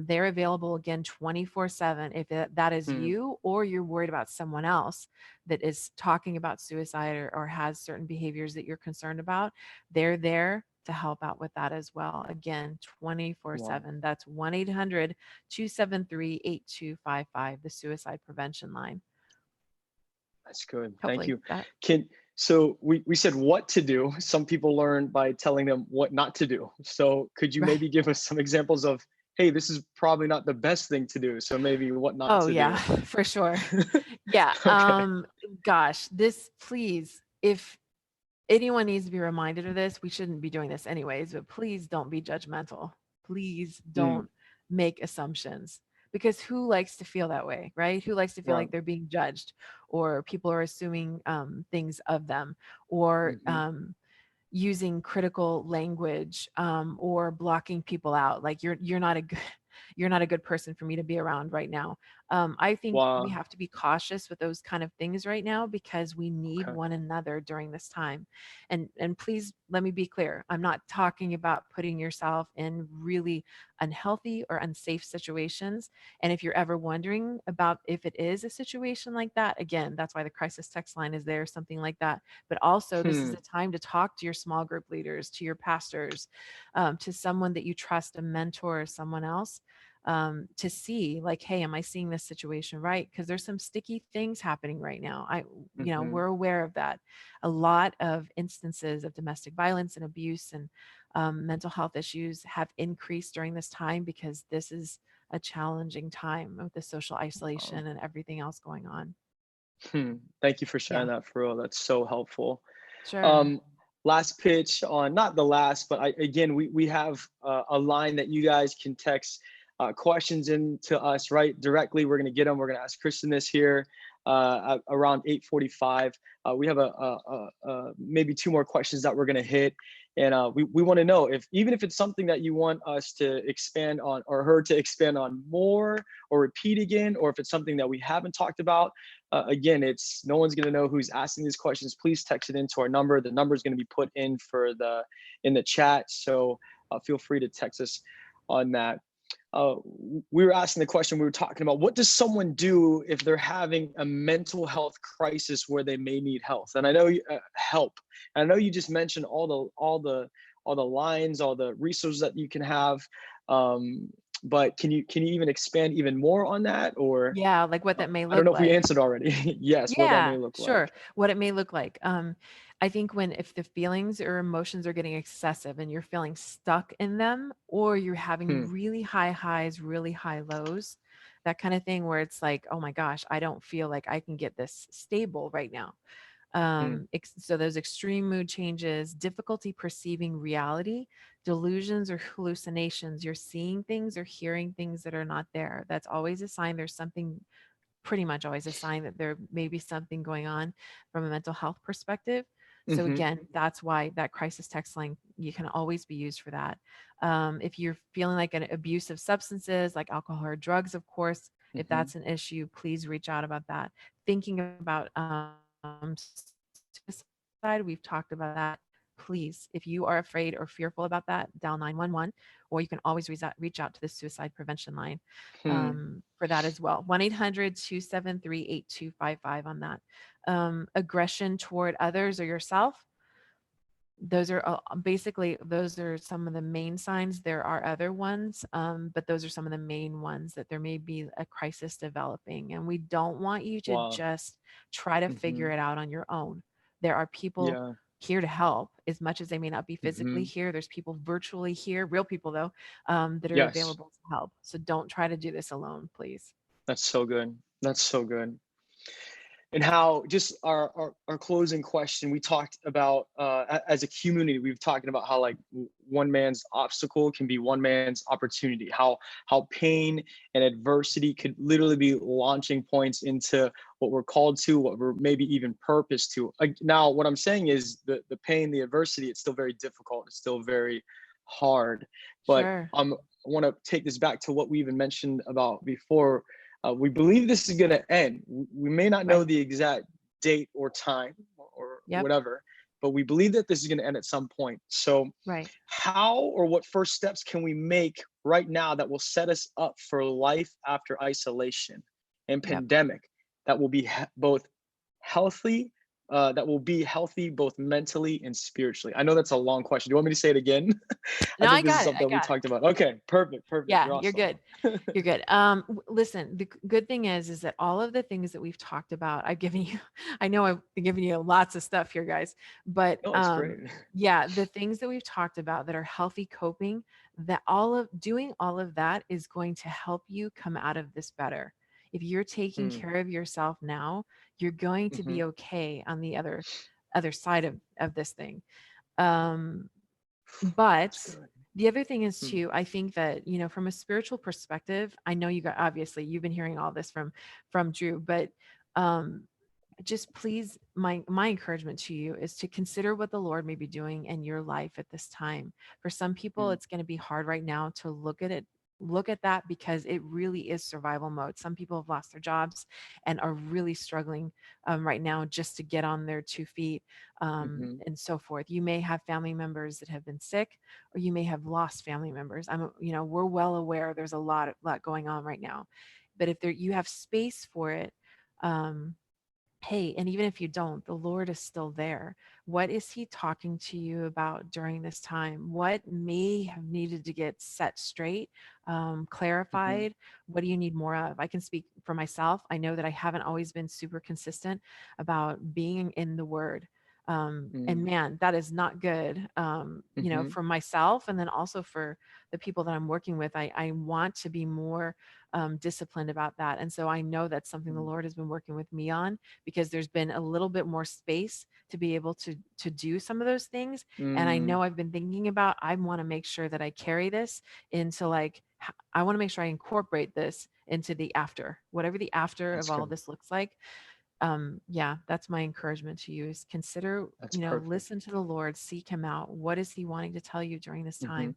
They're available again 24/7 if that is Hmm. you, or you're worried about someone else that is talking about suicide, or has certain behaviors that you're concerned about. They're there to help out with that as well. Again, Wow. 24/7. That's 1-800-273-8255, the suicide prevention line. That's good. Thank Hopefully you. that. So we said what to do. Some people learn by telling them what not to do. So could you Right. maybe give us some examples of, hey, this is probably not the best thing to do. So maybe what not Oh to yeah, do. for sure. Yeah. Okay. Gosh, this, please, if anyone needs to be reminded of this, we shouldn't be doing this anyways, but please don't be judgmental. Please Mm, don't make assumptions, because who likes to feel that way, right? Who likes to feel right. like they're being judged, or people are assuming things of them, or Hmm. using critical language, or blocking people out, like you're not a good you're not a good person for me to be around right now. I think we Wow. have to be cautious with those kind of things right now, because we need Okay. one another during this time. And please let me be clear, I'm not talking about putting yourself in really unhealthy or unsafe situations. And if you're ever wondering about if it is a situation like that, again, that's why the crisis text line is there, something like that. But also, this is Hmm. a time to talk to your small group leaders, to your pastors, to someone that you trust, a mentor or someone else, to see, like, hey, am I seeing this situation right? Because there's some sticky things happening right now. Hmm. We're aware of that. A lot of instances of domestic violence and abuse, and mental health issues have increased during this time, because this is a challenging time with the social Wow. isolation and everything else going on. Hmm. Thank you for Yeah, sharing that, for real. That's so helpful. sure. Um, Last pitch on, not the last, but again, we have a line that you guys can text questions in to us, right? Directly. We're going to get them. We're going to ask Kristen this here around 8:45. We have maybe two more questions that we're going to hit. And we want to know, if even if it's something that you want us to expand on, or her to expand on more, or repeat again, or if it's something that we haven't talked about. Again, it's no one's going to know who's asking these questions. Please text it into our number. The number is going to be put in in the chat. So feel free to text us on that. uh, we were asking the question, we were talking about, what does someone do if they're having a mental health crisis where they may need health? And I know help. And I know you just mentioned all the lines, all the resources that you can have. Um, but can you even expand even more on that? Or Yeah, like what that may I don't look know if we like. answered already. Yes, what that may Yeah, look like. sure. What it may look like. I think if the feelings or emotions are getting excessive and you're feeling stuck in them, or you're having Hmm, really high highs, really high lows, that kind of thing, where it's like, oh my gosh, I don't feel like I can get this stable right now. hmm, So those extreme mood changes, difficulty perceiving reality, delusions or hallucinations, you're seeing things or hearing things that are not there. That's always a sign there's something, pretty much always a sign that there may be something going on from a mental health perspective. So hmm, again, that's why that crisis text line, you can always be used for that. If you're feeling like an abuse of substances like alcohol or drugs, of course, if hmm, that's an issue, please reach out about that. Thinking about suicide, we've talked about that. Please please, if you are afraid or fearful about that, dial 911, or you can always reach out to the suicide prevention line Hmm. for that as well. 1-800-273-8255 on that. Aggression toward others or yourself, those are basically, those are some of the main signs. There are other ones, but those are some of the main ones that there may be a crisis developing. And we don't want you to Wow. just try to Hmm. figure it out on your own. There are people Yeah. here to help as much as they may not be physically Hmm. here. There's people virtually here, real people though, that are Yes. available to help. So don't try to do this alone, please. That's so good. That's so good. And how just our closing question, we talked about as a community, we've talked about how like one man's obstacle can be one man's opportunity, how pain and adversity could literally be launching points into what we're called to, what we're maybe even purposed to. Now what I'm saying is the pain, the adversity, it's still very difficult, it's still very hard. But Sure. I want to take this back to what we even mentioned about before. We believe this is going to end. We may not know Right. the exact date or time or Yep. whatever, but we believe that this is going to end at some point. So, Right. how or what first steps can we make right now that will set us up for life after isolation and Yep. pandemic that will be both healthy, that will be healthy both mentally and spiritually? I know that's a long question. Do you want me to say it again? I No, I think this is got it. I something we got it. talked about. Okay, perfect, perfect. Yeah, You're you're awesome. good. You're good. Listen, the good thing is that all of the things that we've talked about, I've given you, I know I've been giving you lots of stuff here, guys, but No, it's great. yeah, the things that we've talked about that are healthy coping, that all of doing all of that is going to help you come out of this better. If you're taking Mm, care of yourself now, you're going to hmm. be okay on the other side of this thing. Um, but That's good. the other thing is Mm, too, I think that, from a spiritual perspective, I know you got, obviously you've been hearing all this from Drew, but um just please, my encouragement to you is to consider what the Lord may be doing in your life at this time. For some people, mm, it's going to be hard right now to look at that, because it really is survival mode. Some people have lost their jobs and are really struggling right now just to get on their 2 feet, hmm. and so forth. You may have family members that have been sick, or you may have lost family members. We're well aware there's a lot going on right now, but if you have space for it, um, hey, and even if you don't, the Lord is still there. What is He talking to you about during this time? What may have needed to get set straight, Hmm. clarified? What do you need more of? I can speak for myself. I know that I haven't always been super consistent about being in the Word. And Mm, man, that is not good, hmm. for myself, and then also for the people that I'm working with. I want to be more disciplined about that. And so I know that's something the Mm, Lord has been working with me on, because there's been a little bit more space to be able to do some of those things. And I mm, know I've been thinking about, I want to make sure that I carry this into, like, I want to make sure I incorporate this into the after, whatever the after of that's all good. this looks like. Yeah, that's my encouragement to you, is consider, That's perfect. listen to the Lord, seek Him out. What is He wanting to tell you during this Hmm. time?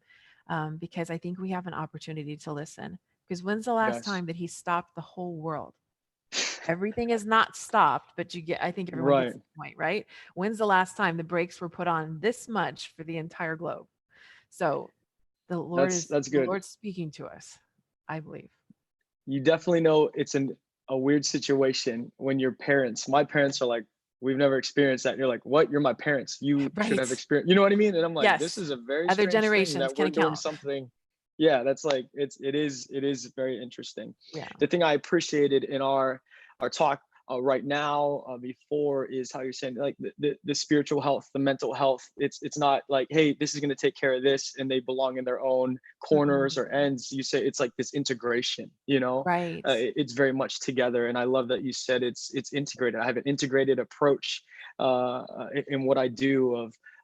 Because I think we have an opportunity to listen. Because when's the last Yes. time that He stopped the whole world? Everything is not stopped, but I think everyone gets Right. the point, right? When's the last time the brakes were put on this much for the entire globe? So That's the good. Lord's speaking to us, I believe. You definitely know it's a weird situation when your parents, my parents are like, we've never experienced that. You're like, what? You're my parents. You should have Right. experienced, you know what I mean? And I'm like, this Yes. is a very Other strange thing generations that can we're doing account. something. Yeah, that's like it is very interesting. Yeah. The thing I appreciated in our talk right now before is how you're saying like the spiritual health, the mental health. It's not like, hey, this is going to take care of this and they belong in their own corners or Mm-mm. ends. You say it's like this integration, you know. Right. It's very much together, and I love that you said it's integrated. I have an integrated approach in what I do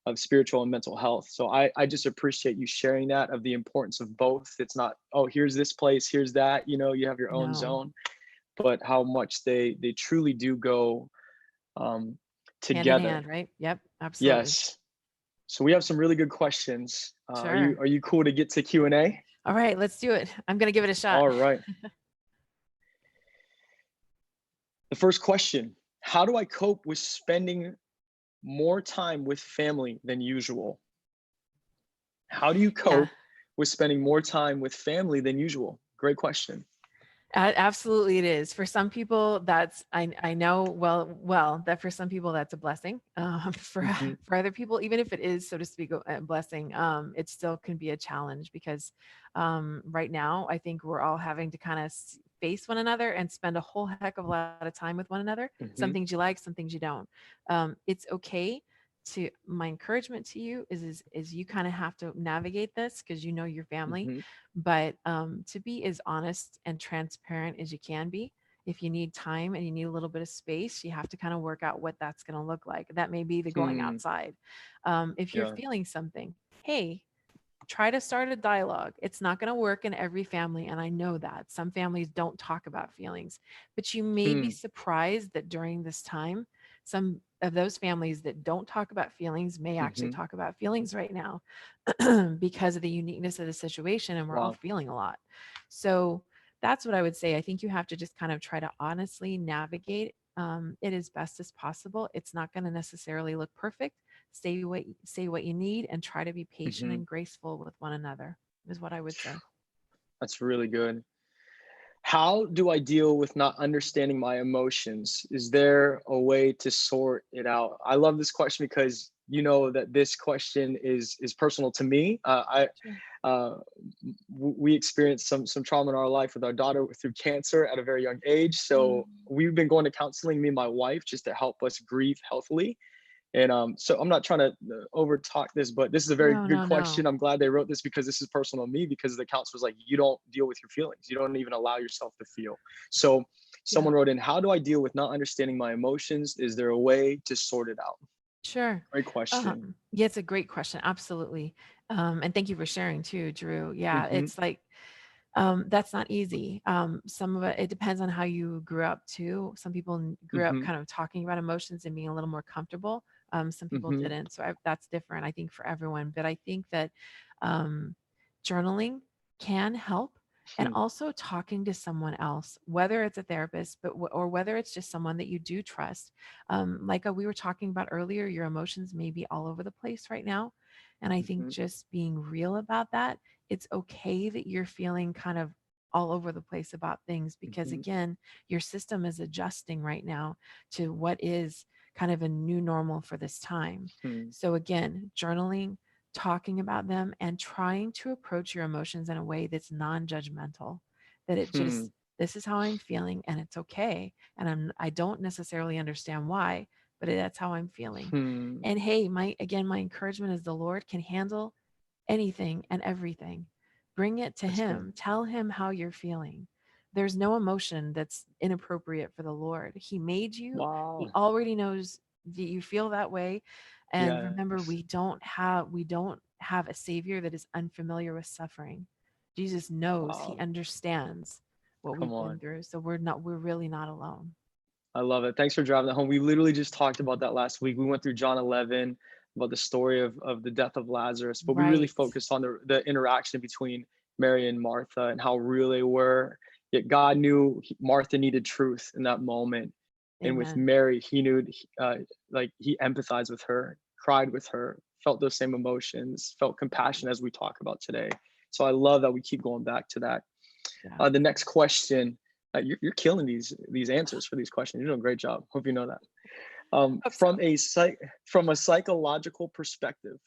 of spiritual and mental health. So I just appreciate you sharing that, of the importance of both. It's not, oh, here's this place, here's that, you have your own No. zone, but how much they truly do go um, Hand in together. hand, right? Yep. Absolutely. Yes. So we have some really good questions. Are you Sure. are you cool to get to Q&A? All right, let's do it. I'm going to give it a shot. All right. The first question: how do I cope with spending more time with family than usual? How do you Yeah. cope with spending more time with family than usual? Great question. Absolutely, it is. For some people, that's I know well that for some people that's a blessing. For Hmm. for other people, even if it is, so to speak, a blessing, it still can be a challenge because right now I think we're all having to kind of face one another and spend a whole heck of a lot of time with one another. Some Hmm. things you like, some things you don't. It's okay to my encouragement to you is you kind of have to navigate this because you know your family, Hmm. but to be as honest and transparent as you can be. If you need time and you need a little bit of space, you have to kind of work out what that's going to look like. That may be the going Hmm. outside. If you're Yeah. feeling something, hey, try to start a dialogue. It's not going to work in every family. And I know that some families don't talk about feelings, but you may be Hmm. surprised that during this time, some of those families that don't talk about feelings may actually Hmm. talk about feelings right now because of the uniqueness of the situation. And we're all Wow. feeling a lot. So that's what I would say. I think you have to just kind of try to honestly navigate it as best as possible. It's not going to necessarily look perfect. Say what you need and try to be patient Hmm. and graceful with one another is what I would say. That's really good. How do I deal with not understanding my emotions? Is there a way to sort it out? I love this question because you know that this question is personal to me. Sure. We experienced some trauma in our life with our daughter through cancer at a very young age. So Mm. we've been going to counseling, me and my wife, just to help us grieve healthily. And so I'm not trying to over talk this, but this is a very No, good no, question. no. I'm glad they wrote this because this is personal to me because the counselor's like, you don't deal with your feelings. You don't even allow yourself to feel. So Yeah. someone wrote in, how do I deal with not understanding my emotions? Is there a way to sort it out? Sure. Great question. Yeah, it's a great question. Absolutely. And thank you for sharing too, Drew. Yeah, Mm-hmm. it's like that's not easy. Some of it depends on how you grew up too. Some people grew up Mm-hmm. kind of talking about emotions and being a little more comfortable. Some people Mm-hmm. didn't. So that's different, I think, for everyone. But I think that um, journaling can help. And Hmm. also talking to someone else, whether it's a therapist, or whether it's just someone that you do trust. Like we were talking about earlier, your emotions may be all over the place right now. And I think Hmm. just being real about that, it's okay that you're feeling kind of all over the place about things because Hmm. again, your system is adjusting right now to what is kind of a new normal for this time. Hmm. So again, journaling, talking about them and trying to approach your emotions in a way that's non-judgmental, that it Hmm. just this is how I'm feeling and it's okay, and I don't necessarily understand why, but that's how I'm feeling. Hmm. And hey, my encouragement is the Lord can handle anything and everything. Bring it to That's good. Him. Tell Him how you're feeling. There's no emotion that's inappropriate for the Lord. He made you, He Wow. already knows that you feel that way. And remember, Yes. we don't have a savior that is unfamiliar with suffering. Jesus knows, He Wow. understands what Come we've been on. through. So we're really not alone. I love it. Thanks for driving that home. We literally just talked about that last week. We went through John 11 about the story of the death of Lazarus, but we really Right. focused on the interaction between Mary and Martha and how real they were. Yet God knew Martha needed truth in that moment. And with Amen. Mary, he knew like he empathized with her, cried with her, felt those same emotions, felt compassion as we talk about today. So I love that we keep going back to that. Yeah. The next question, you're killing these answers for these questions. You're doing a great job. Hope you know that. Hope so. From a psychological perspective,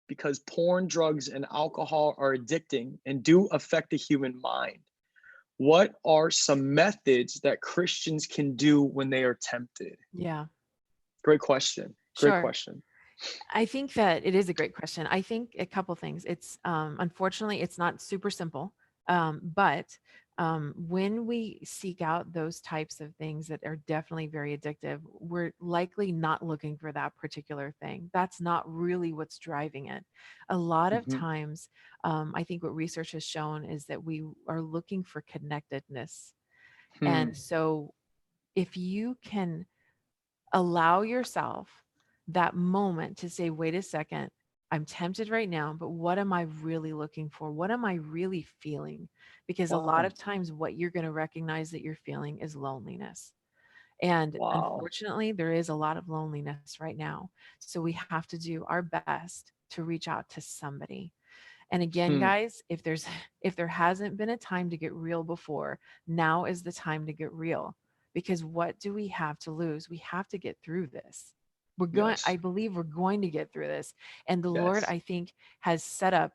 because porn, drugs, and alcohol are addicting and do affect the human mind. What are some methods that Christians can do when they are tempted? Yeah. Great question. Great Sure. question. I think that it is a great question. I think a couple things. It's unfortunately it's not super simple, but when we seek out those types of things that are definitely very addictive, we're likely not looking for that particular thing. That's not really what's driving it. A lot of Hmm. times, I think what research has shown is that we are looking for connectedness, Hmm. and so if you can allow yourself that moment to say, wait a second, I'm tempted right now, but what am I really looking for? What am I really feeling? Because a lot Wow. of times, what you're going to recognize that you're feeling is loneliness. And Wow. unfortunately, there is a lot of loneliness right now. So we have to do our best to reach out to somebody. And again, Hmm. guys, if there hasn't been a time to get real before, now is the time to get real. Because what do we have to lose? We have to get through this. I Yes. believe we're going to get through this. And the Lord, Yes. I think, has set up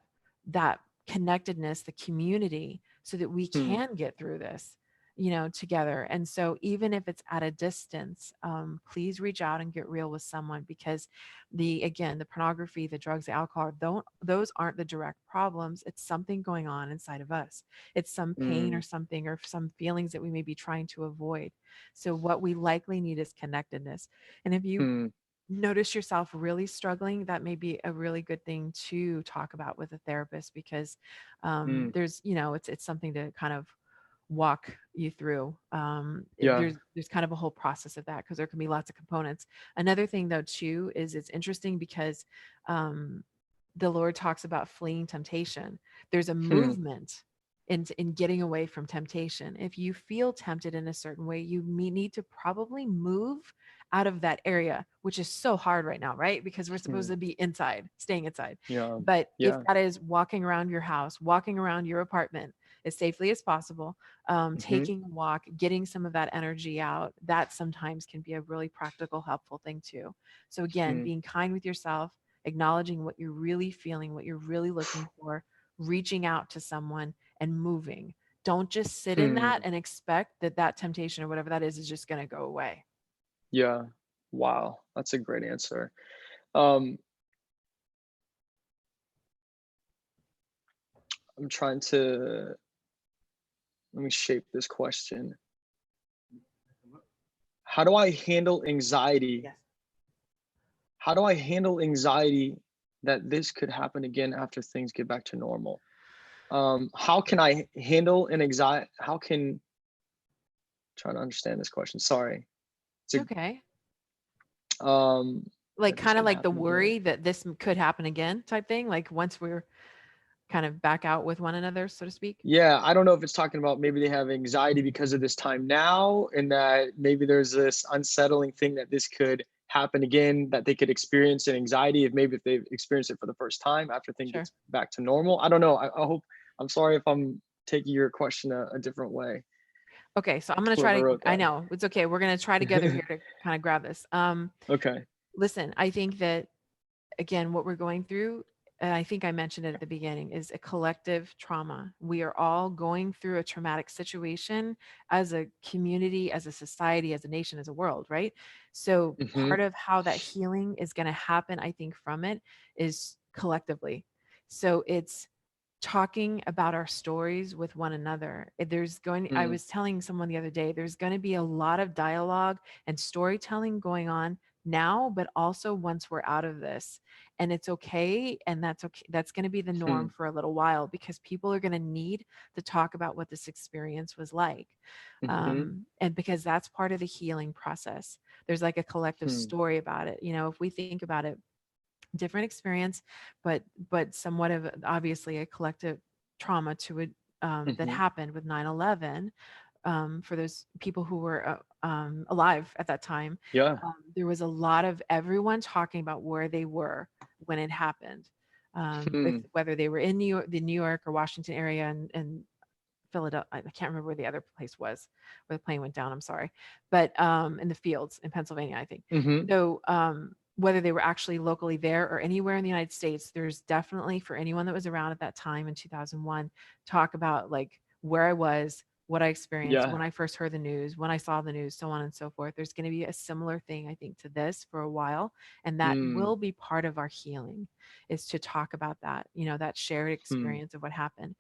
that connectedness, the community, so that we Hmm. can get through this, together. And so, even if it's at a distance, please reach out and get real with someone, because again, the pornography, the drugs, the alcohol, don't those aren't the direct problems. It's something going on inside of us. It's some pain Hmm. or something, or some feelings that we may be trying to avoid. So what we likely need is connectedness. And if you Hmm. notice yourself really struggling, that may be a really good thing to talk about with a therapist, because Hmm. it's something to kind of walk you through. Yeah. There's kind of a whole process of that, because there can be lots of components. Another thing though too is it's interesting because um, the Lord talks about fleeing temptation. There's a Hmm. movement in getting away from temptation. If you feel tempted in a certain way, you need to probably move out of that area, which is so hard right now, right? Because we're supposed Hmm. to be inside, staying inside. Yeah. But if Yeah. that is walking around your house, walking around your apartment as safely as possible, Hmm. taking a walk, getting some of that energy out, that sometimes can be a really practical, helpful thing too. So again, Hmm. being kind with yourself, acknowledging what you're really feeling, what you're really looking for, reaching out to someone and moving. Don't just sit in that Hmm. and expect that that temptation or whatever that is just going to go away. Yeah. Wow. That's a great answer. Um, I'm trying to let me shape this question. How do I handle anxiety? Yes. How do I handle anxiety that this could happen again after things get back to normal? How can I handle an anxiety? How can trying to understand this question? Sorry. It's It's okay. a Like that this kind of could like the happen again. worry that this could happen again type thing. Like once we're kind of back out with one another, so to speak. Yeah, I don't know if it's talking about maybe they have anxiety because of this time now, and that maybe there's this unsettling thing that this could happen again, that they could experience an anxiety if maybe if they've experienced it for the first time after things Sure. gets back to normal. I don't know. I hope I'm sorry if I'm taking your question a different way. Okay, so I'm going to try Whoever to wrote I know, it's okay. We're going to try together that. here to kind of grab this. Okay. Listen, I think that again, what we're going through, and I think I mentioned it at the beginning, is a collective trauma. We are all going through a traumatic situation as a community, as a society, as a nation, as a world, right? So Hmm. part of how that healing is going to happen, I think, from it is collectively. So it's talking about our stories with one another. I Mm, was telling someone the other day, there's going to be a lot of dialogue and storytelling going on now, but also once we're out of this. And it's okay. And that's okay. That's going to be the norm mm, for a little while, because people are going to need to talk about what this experience was like. mhm, And because that's part of the healing process. There's like a collective hmm, story about it. If we think about it, different experience, but somewhat of obviously a collective trauma to it, that mhm. happened with 9/11. For those people who were alive at that time, Yeah. there was a lot of everyone talking about where they were when it happened, with Hmm. whether they were in New York or Washington area, and Philadelphia. I can't remember where the other place was where the plane went down. I'm sorry, but in the fields in Pennsylvania, I think. Mhm. So whether they were actually locally there or anywhere in the United States, there's definitely, for anyone that was around at that time in 2001, talk about like where I was, what I experienced Yeah. when I first heard the news, when I saw the news, so on and so forth. There's going to be a similar thing, I think, to this for a while, and that Mm, will be part of our healing, is to talk about that, that shared hmm, experience of what happened.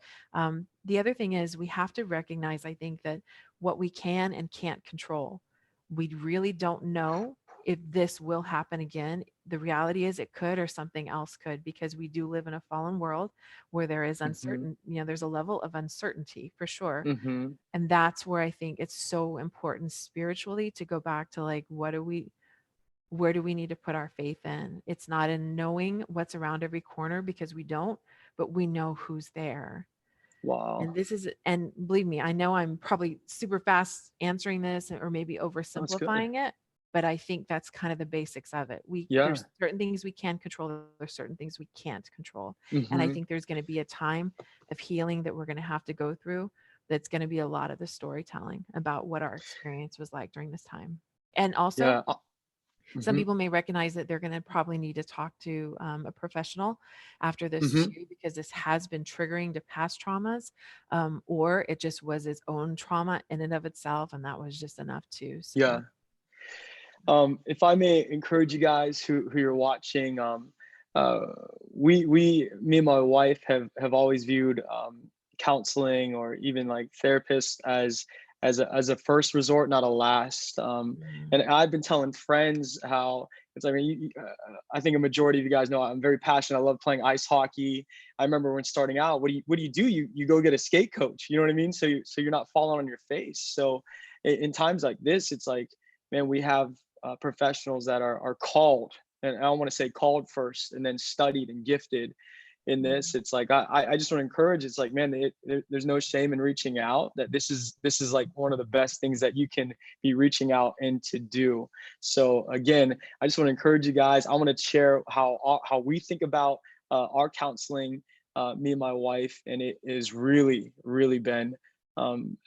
The other thing is we have to recognize, I think, that what we can and can't control, we really don't know if this will happen again. The reality is it could, or something else could, because we do live in a fallen world where there is mhm, there's a level of uncertainty for sure. mhm, And that's where I think it's so important spiritually to go back to like, where do we need to put our faith in? It's not in knowing what's around every corner, because we don't, but we know who's there. Wow. And this is, and believe me, I know I'm probably super fast answering this or maybe That's good. oversimplifying it, but I think that's kind of the basics of it. Yeah. There's certain things we can control, there's certain things we can't control. And I Hmm. think there's going to be a time of healing that we're going to have to go through. That's going to be a lot of the storytelling about what our experience was like during this time. And also, Yeah. some Hmm. people may recognize that they're going to probably need to talk to a professional after this Hmm. too, because this has been triggering to past traumas, or it just was its own trauma in and of itself, and that was just enough too. Yeah. So, If I may encourage you guys who you're watching, uh, me and my wife have always viewed counseling or even like therapists as a first resort, not a last. mm, And I've been telling friends how it's. I mean, I think a majority of you guys know I'm very passionate. I love playing ice hockey. I remember when starting out, what do you do? You go get a skate coach. You know what I mean? So you're not falling on your face. So in times like this, it's like, man, we have professionals that are called, and I don't want to say called first and then studied and gifted in this. mm, It's like I just want to encourage. It's like, man, there's no shame in reaching out. That this is like one of the best things that you can be reaching out and to do. So again, I just want to encourage you guys. I want to share how we think about our counseling, me and my wife, and it is really been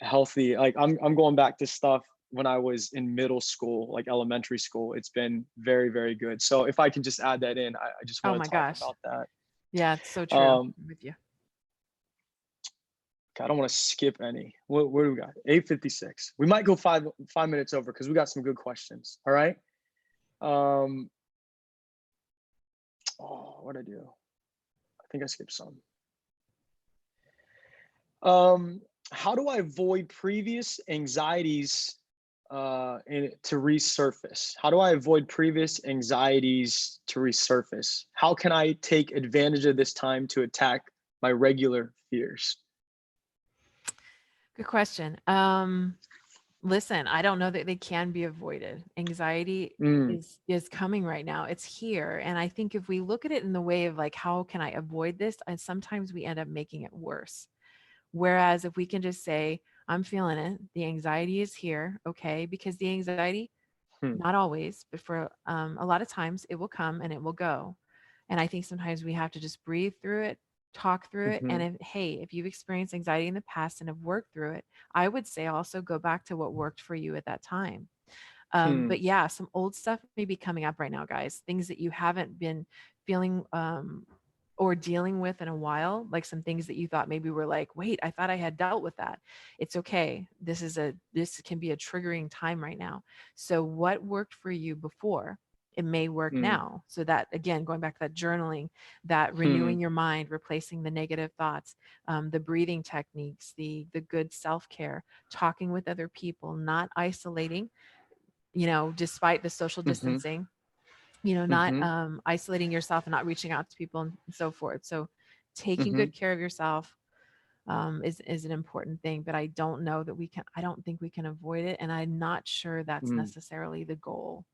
healthy. Like I'm going back to stuff when I was in middle school, like elementary school. It's been very good. So if I can just add that in, I just oh want my to talk gosh, about that. yeah, it's so true. Um, I'm with you. I don't want to skip any. What do we got? 8:56. We might go five minutes over because we got some good questions. All right. Um, oh, what did I do? I think I skipped some. Um, how do I avoid previous anxieties to resurface? How do I avoid previous anxieties to resurface? How can I take advantage of this time to attack my regular fears? Good question. Listen, I don't know that they can be avoided. Anxiety Mm, is coming right now. It's here. And I think if we look at it in the way of like, how can I avoid this? And sometimes we end up making it worse. Whereas if we can just say, I'm feeling it, the anxiety is here, okay? Because the anxiety, hmm, not always, but for a lot of times, it will come and it will go. And I think sometimes we have to just breathe through it, talk through it. And mhm, if, hey, if you've experienced anxiety in the past and have worked through it, I would say also go back to what worked for you at that time. hmm, But yeah, some old stuff may be coming up right now, guys. Things that you haven't been feeling or dealing with in a while, like some things that you thought maybe were like, wait, I thought I had dealt with that. It's okay. This can be a triggering time right now. So what worked for you before? It may work hmm, now. So that again, going back to that journaling, that hmm, renewing your mind, replacing the negative thoughts, the breathing techniques, the good self care, talking with other people, not isolating, despite the social mhm, distancing, not mhm, isolating yourself and not reaching out to people and so forth. So taking mhm, good care of yourself is an important thing, but I don't think we can avoid it. And I'm not sure that's mhm, necessarily the goal.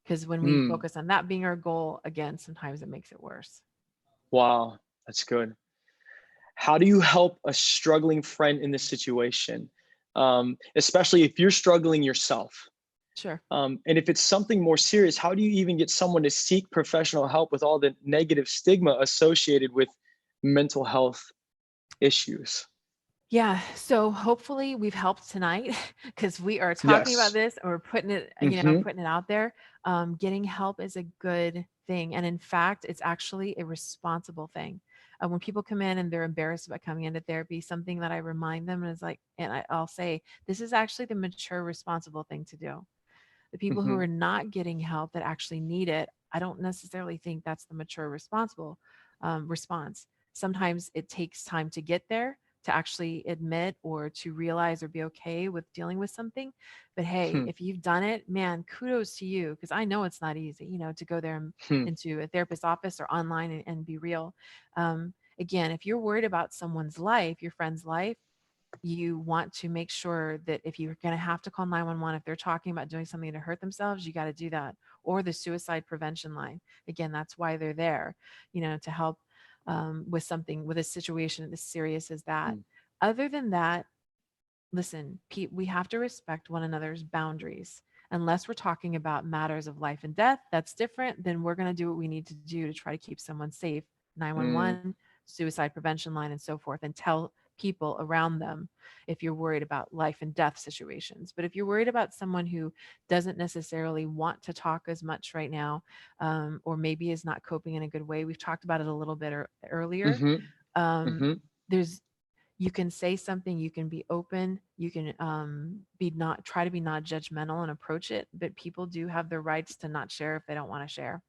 Because when we hmm. focus on that being our goal, again, sometimes it makes it worse. Wow, that's good. How do you help a struggling friend in this situation? Especially if you're struggling yourself. Sure. And if it's something more serious, how do you even get someone to seek professional help with all the negative stigma associated with mental health issues? Yeah. So hopefully we've helped tonight because we are talking about Yes. this and we're putting it, Mm-hmm. putting it out there. Getting help is a good thing. And in fact, it's actually a responsible thing. When people come in and they're embarrassed about coming into therapy, something that I remind them is like, and I'll say, this is actually the mature, responsible thing to do. The people who Mm-hmm. are not getting help that actually need it, I don't necessarily think that's the mature, responsible response. Sometimes it takes time to get there, to actually admit or to realize or be okay with dealing with something. But hey, if you've done it, man, kudos to you, because I know it's not easy, to go there into a therapist's office or online and be real. Again, if you're worried about someone's life, your friend's life, you want to make sure that if you're going to have to call 911, if they're talking about doing something to hurt themselves, you got to do that. Or the suicide prevention line. Again, that's why they're there, to help with something, with a situation as serious as that. Mm. Other than that, listen, we have to respect one another's boundaries. Unless we're talking about matters of life and death, that's different. Then we're going to do what we need to do to try to keep someone safe. Mm. 911, suicide prevention line, and so forth, and tell people around them if you're worried about life and death situations. But if you're worried about someone who doesn't necessarily want to talk as much right now, or maybe is not coping in a good way, we've talked about it a little bit earlier. Mm-hmm. Um, Mm-hmm. there's You can say something, you can be open, you can be not try to be not judgmental and approach it, but people do have the rights to not share if they don't want to share.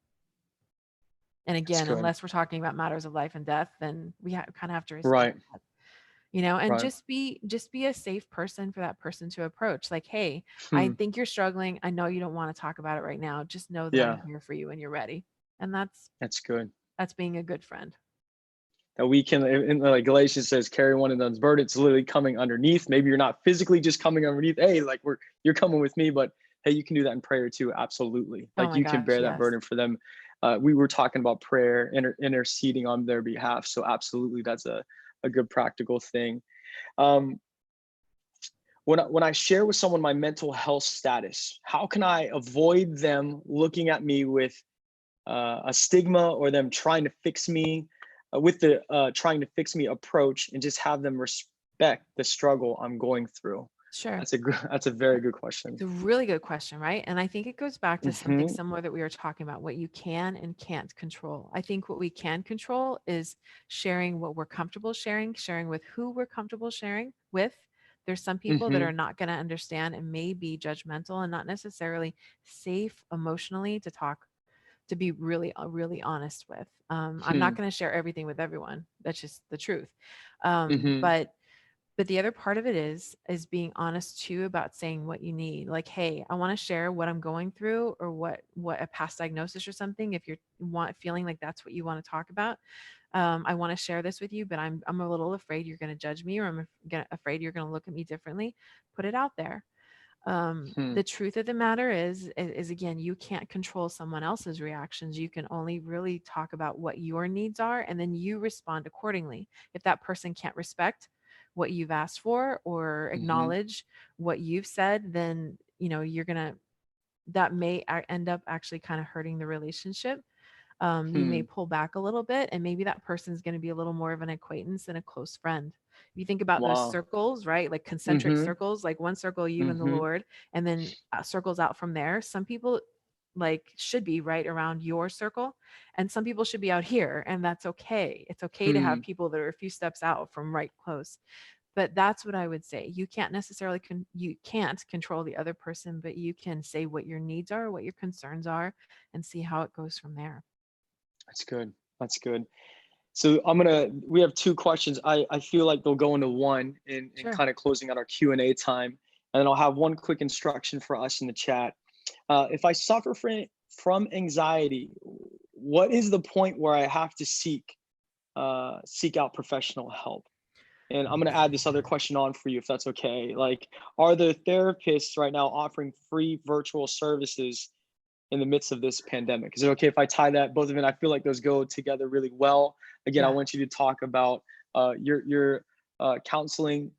And That's again, good. unless we're talking about matters of life and death, then we kind of have to respect Right. that, you know, and Right. just be a safe person for that person to approach. Like, hey, I Hmm. think you're struggling, I know you don't want to talk about it right now, just know that I'm Yeah, here for you when you're ready. And that's good. that's being a good friend. That we can, in like Galatians says, carry one another's burden. It's literally coming underneath. Maybe you're not physically just coming underneath. Hey, like you're coming with me, but hey, you can do that in prayer too. Absolutely. Oh Like my you can gosh, bear that yes. burden for them. We were talking about prayer, interceding on their behalf. So absolutely, that's a good practical thing. Um, when I share with someone my mental health status, how can I avoid them looking at me with a stigma or them trying to fix me with the trying to fix me approach and just have them respect the struggle I'm going through? Sure. That's a very good question. It's a really good question, right? And I think it goes back to something Hmm. similar that we were talking about, what you can and can't control. I think what we can control is sharing what we're comfortable sharing, sharing with who we're comfortable sharing with. There's some people that Hmm. are not going to understand and may be judgmental and not necessarily safe emotionally to talk, to be really, really honest with. I'm not Hmm. going to share everything with everyone. That's just the truth. Hmm. But the other part of it is being honest too about saying what you need. Like, hey, I want to share what I'm going through, or what a past diagnosis or something. If you're want feeling like that's what you want to talk about, I want to share this with you, but I'm a little afraid you're going to judge me, or afraid you're going to look at me differently. Put it out there. Hmm. The truth of the matter is again, you can't control someone else's reactions. You can only really talk about what your needs are, and then you respond accordingly. If that person can't respect what you've asked for or Hmm. acknowledge what you've said, then you're gonna that may end up actually kind of hurting the relationship. You may Hmm. pull back a little bit, and maybe that person's going to be a little more of an acquaintance than a close friend. If you think about those Wow. circles, right? Like concentric Hmm. circles, like one circle, you and the Hmm. Lord, and then circles out from there. Some people like should be right around your circle, and some people should be out here, and that's okay. It's okay to have Hmm. people that are a few steps out from right close. But that's what I would say. You can't necessarily you can't control the other person, but you can say what your needs are, what your concerns are, and see how it goes from there. That's good. That's good. So we have two questions. I feel like they'll go into one in Sure. kind of closing out our Q&A time. And then I'll have one quick instruction for us in the chat. If I suffer from anxiety, what is the point where I have to seek out professional help? And I'm going to add this other question on for you, if that's okay. Like, are the therapists right now offering free virtual services in the midst of this pandemic? Is it okay if I tie that both of them? I feel like those go together really well. Again, I Yeah. want you to talk about your counseling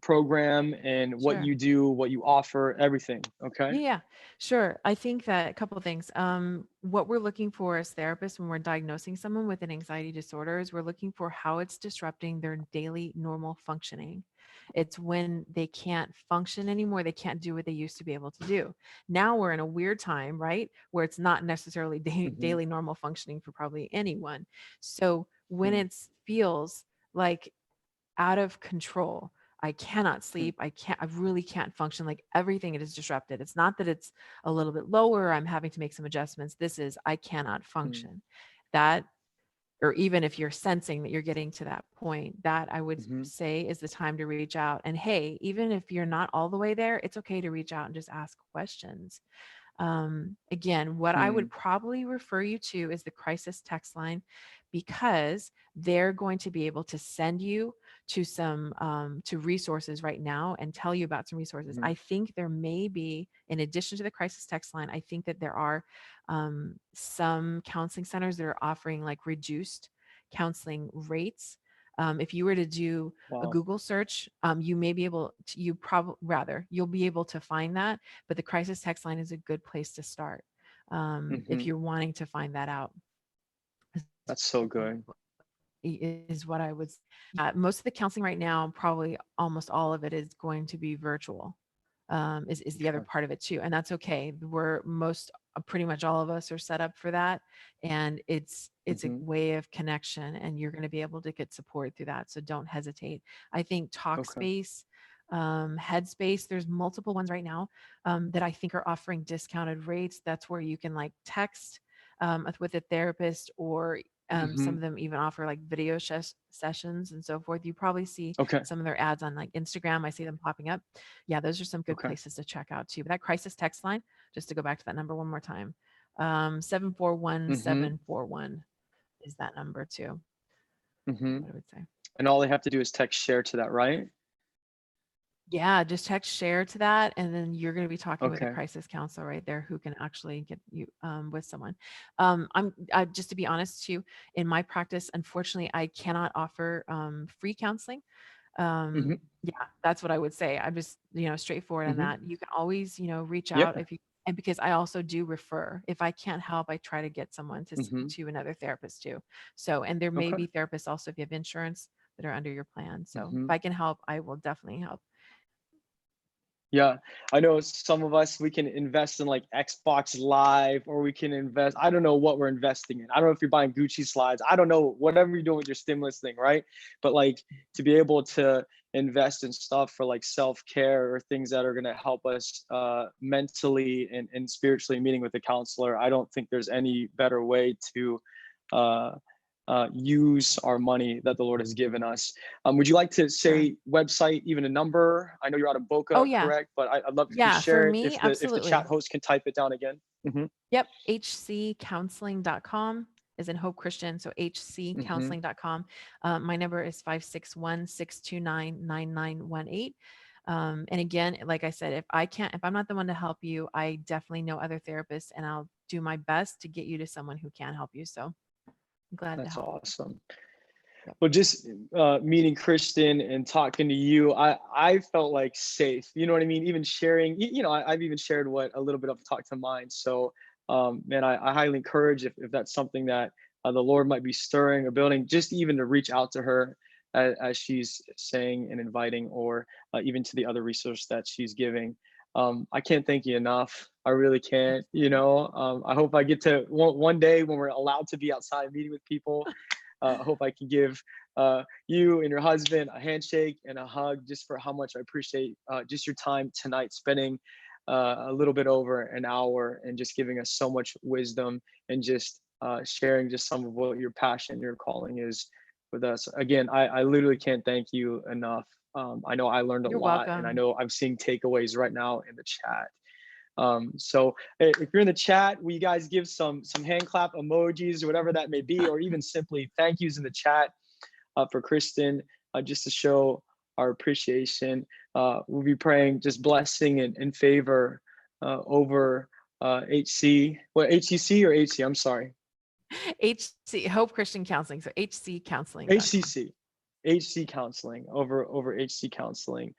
program and what Sure. you do, what you offer, everything. Okay. Yeah, yeah, sure. I think that a couple of things. What we're looking for as therapists when we're diagnosing someone with an anxiety disorder is we're looking for how it's disrupting their daily normal functioning. It's when they can't function anymore, they can't do what they used to be able to do. Now we're in a weird time, right? Where it's not necessarily Hmm. daily normal functioning for probably anyone. So when Hmm. it feels like out of control. I cannot Hmm. sleep. I really can't function. Like everything it is disrupted. It's not that it's a little bit lower. I'm having to make some adjustments. This is, I cannot function. That, or even if you're sensing that you're getting to that point, that I would Hmm. say is the time to reach out. And hey, even if you're not all the way there, it's okay to reach out and just ask questions. Again, what I Hmm. would probably refer you to is the crisis text line, because they're going to be able to send you to some to resources right now and tell you about some resources. Hmm. I think there may be, in addition to the crisis text line, I think that there are some counseling centers that are offering like reduced counseling rates. If you were to do a Wow. Google search, you may be able to, you'll be able to find that, but the crisis text line is a good place to start if Hmm. you're wanting to find that out. That's so good. Is what I would. Most of the counseling right now, probably almost all of it, is going to be virtual. Is the other Okay. part of it too, and that's okay. We're pretty much all of us are set up for that, and it's a Hmm. way of connection, and you're going to be able to get support through that. So don't hesitate. I think Okay. Talkspace, Headspace, there's multiple ones right now that I think are offering discounted rates. That's where you can like text with a therapist, or some Hmm. of them even offer like video sessions and so forth. You probably see Okay. some of their ads on like Instagram. I see them popping up. Yeah, those are some good Okay. places to check out too. But that crisis text line, just to go back to that number one more time, 741 Hmm. is that number too. Hmm. What I would say. And all they have to do is text share to that, right? Yeah, just text share to that, and then you're going to be talking with a Okay. crisis counselor right there who can actually get you with someone. Just to be honest too, in my practice, unfortunately, I cannot offer free counseling. Hmm. Yeah, that's what I would say. I'm just, straightforward on Hmm. that. You can always, reach out Yeah. if you, and because I also do refer. If I can't help, I try to get someone Hmm. to another therapist too. So, and there may Okay. be therapists also if you have insurance that are under your plan. So if Hmm. I can help, I will definitely help. Yeah, I know some of us, we can invest in like Xbox Live, or we can invest, I don't know what we're investing in. I don't know if you're buying Gucci slides. I don't know, whatever you're doing with your stimulus thing, right? But like to be able to invest in stuff for like self-care or things that are going to help us mentally and spiritually, meeting with a counselor, I don't think there's any better way to uh, use our money that the Lord has given us. Would you like to Sure. say website, even a number? I know you're out of Oh Boca, yeah. correct? But I'd love if you Yeah. For share it. me, If the chat absolutely. host can type it down again. Hmm. Yep. hccounseling.com is in Hope Christian. So Hmm. hccounseling.com. My number is 561-629-9918. And again, like I said, if I'm not the one to help you, I definitely know other therapists, and I'll do my best to get you to someone who can help you. So I'm glad to That's help. awesome. Yep. Well, just meeting Kristen and talking to you, I felt like safe. You know what I mean? Even sharing, I've even shared what a little bit of talk to mine. So, man, I highly encourage if that's something that the Lord might be stirring or building, just even to reach out to her as she's saying and inviting, or even to the other resource that she's giving. I can't thank you enough. I really can't. I hope I get to one day when we're allowed to be outside meeting with people. I hope I can give you and your husband a handshake and a hug, just for how much I appreciate just your time tonight, spending a little bit over an hour and just giving us so much wisdom, and just sharing just some of what your passion, your calling is with us. Again, I literally can't thank you enough. I know I learned a You're lot, and I welcome. know I'm seeing takeaways right now in the chat. So if you're in the chat, will you guys give some hand clap emojis, whatever that may be, or even simply thank yous in the chat for Kristen, just to show our appreciation. We'll be praying just blessing and favor over HC, what, HCC or HC? I'm sorry. HC, Hope Christian Counseling. So hccounseling.com. HCC, HC counseling, over HC counseling.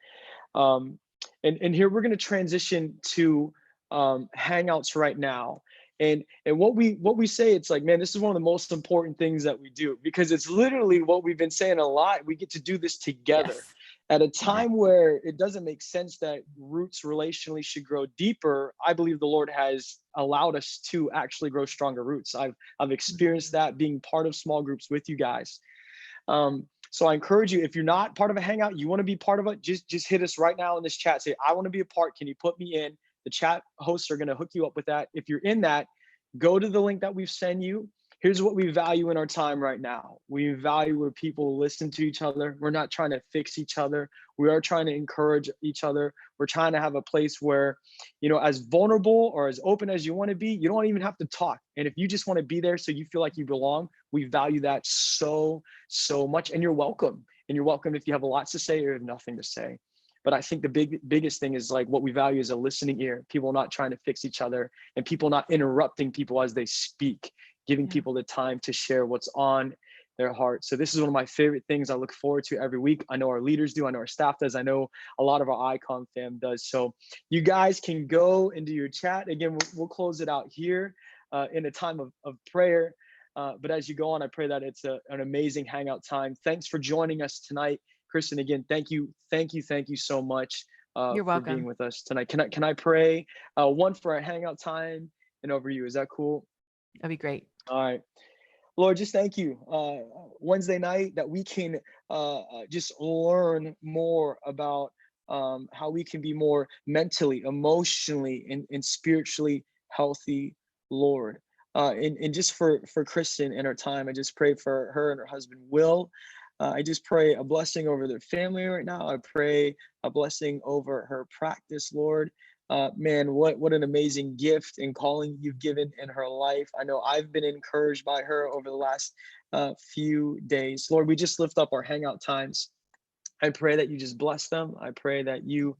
Um, and here we're going to transition to Hangouts right now. And what we say, it's like, man, this is one of the most important things that we do, because it's literally what we've been saying a lot. We get to do this together Yes. at a Yeah. time where it doesn't make sense that roots relationally should grow deeper. I believe the Lord has allowed us to actually grow stronger roots. I've experienced Mhm. that being part of small groups with you guys. So I encourage you, if you're not part of a Hangout, you want to be part of it, just hit us right now in this chat. Say, I want to be a part. Can you put me in? The chat hosts are going to hook you up with that. If you're in that, go to the link that we've sent you. Here's what we value in our time right now. We value where people listen to each other. We're not trying to fix each other. We are trying to encourage each other. We're trying to have a place where, as vulnerable or as open as you want to be, you don't even have to talk. And if you just want to be there so you feel like you belong, we value that so much. And you're welcome. And you're welcome if you have a lot to say or have nothing to say. But I think the biggest thing is like what we value is a listening ear, people not trying to fix each other, and people not interrupting people as they speak, giving Yeah. people the time to share what's on their heart. So this is one of my favorite things I look forward to every week. I know our leaders do. I know our staff does. I know a lot of our Icon fam does. So you guys can go into your chat. Again, we'll close it out here in a time of prayer. But as you go on, I pray that it's an amazing hangout time. Thanks for joining us tonight. Kristen, again, thank you so much You're for being welcome. with us tonight. Can I pray one for our hangout time and over you? Is that cool? That'd be great. All right. Lord, just thank you. Wednesday night that we can just learn more about how we can be more mentally, emotionally, and spiritually healthy, Lord. And just for Kristen and her time, I just pray for her and her husband, Will. I just pray a blessing over their family right now. I pray a blessing over her practice, Lord. Man, what an amazing gift and calling you've given in her life. I know I've been encouraged by her over the last few days. Lord, we just lift up our hangout times. I pray that you just bless them. I pray that you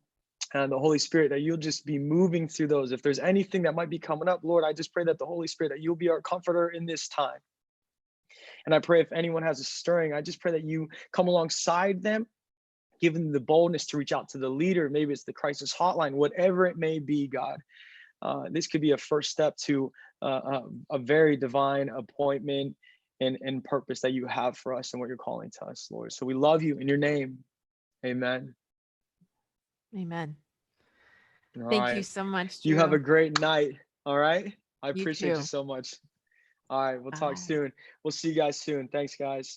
and the Holy Spirit, that you'll just be moving through those. If there's anything that might be coming up, Lord, I just pray that the Holy Spirit, that you'll be our comforter in this time. And I pray if anyone has a stirring, I just pray that you come alongside them, give them the boldness to reach out to the leader. Maybe it's the crisis hotline, whatever it may be, God. This could be a first step to a very divine appointment and purpose that you have for us and what you're calling to us, Lord. So we love you in your name. Amen. Amen. All Thank you right. so much, You have a Drew. great night. All right. I You appreciate you too. so much. All right. We'll talk Bye. soon. We'll see you guys soon. Thanks, guys.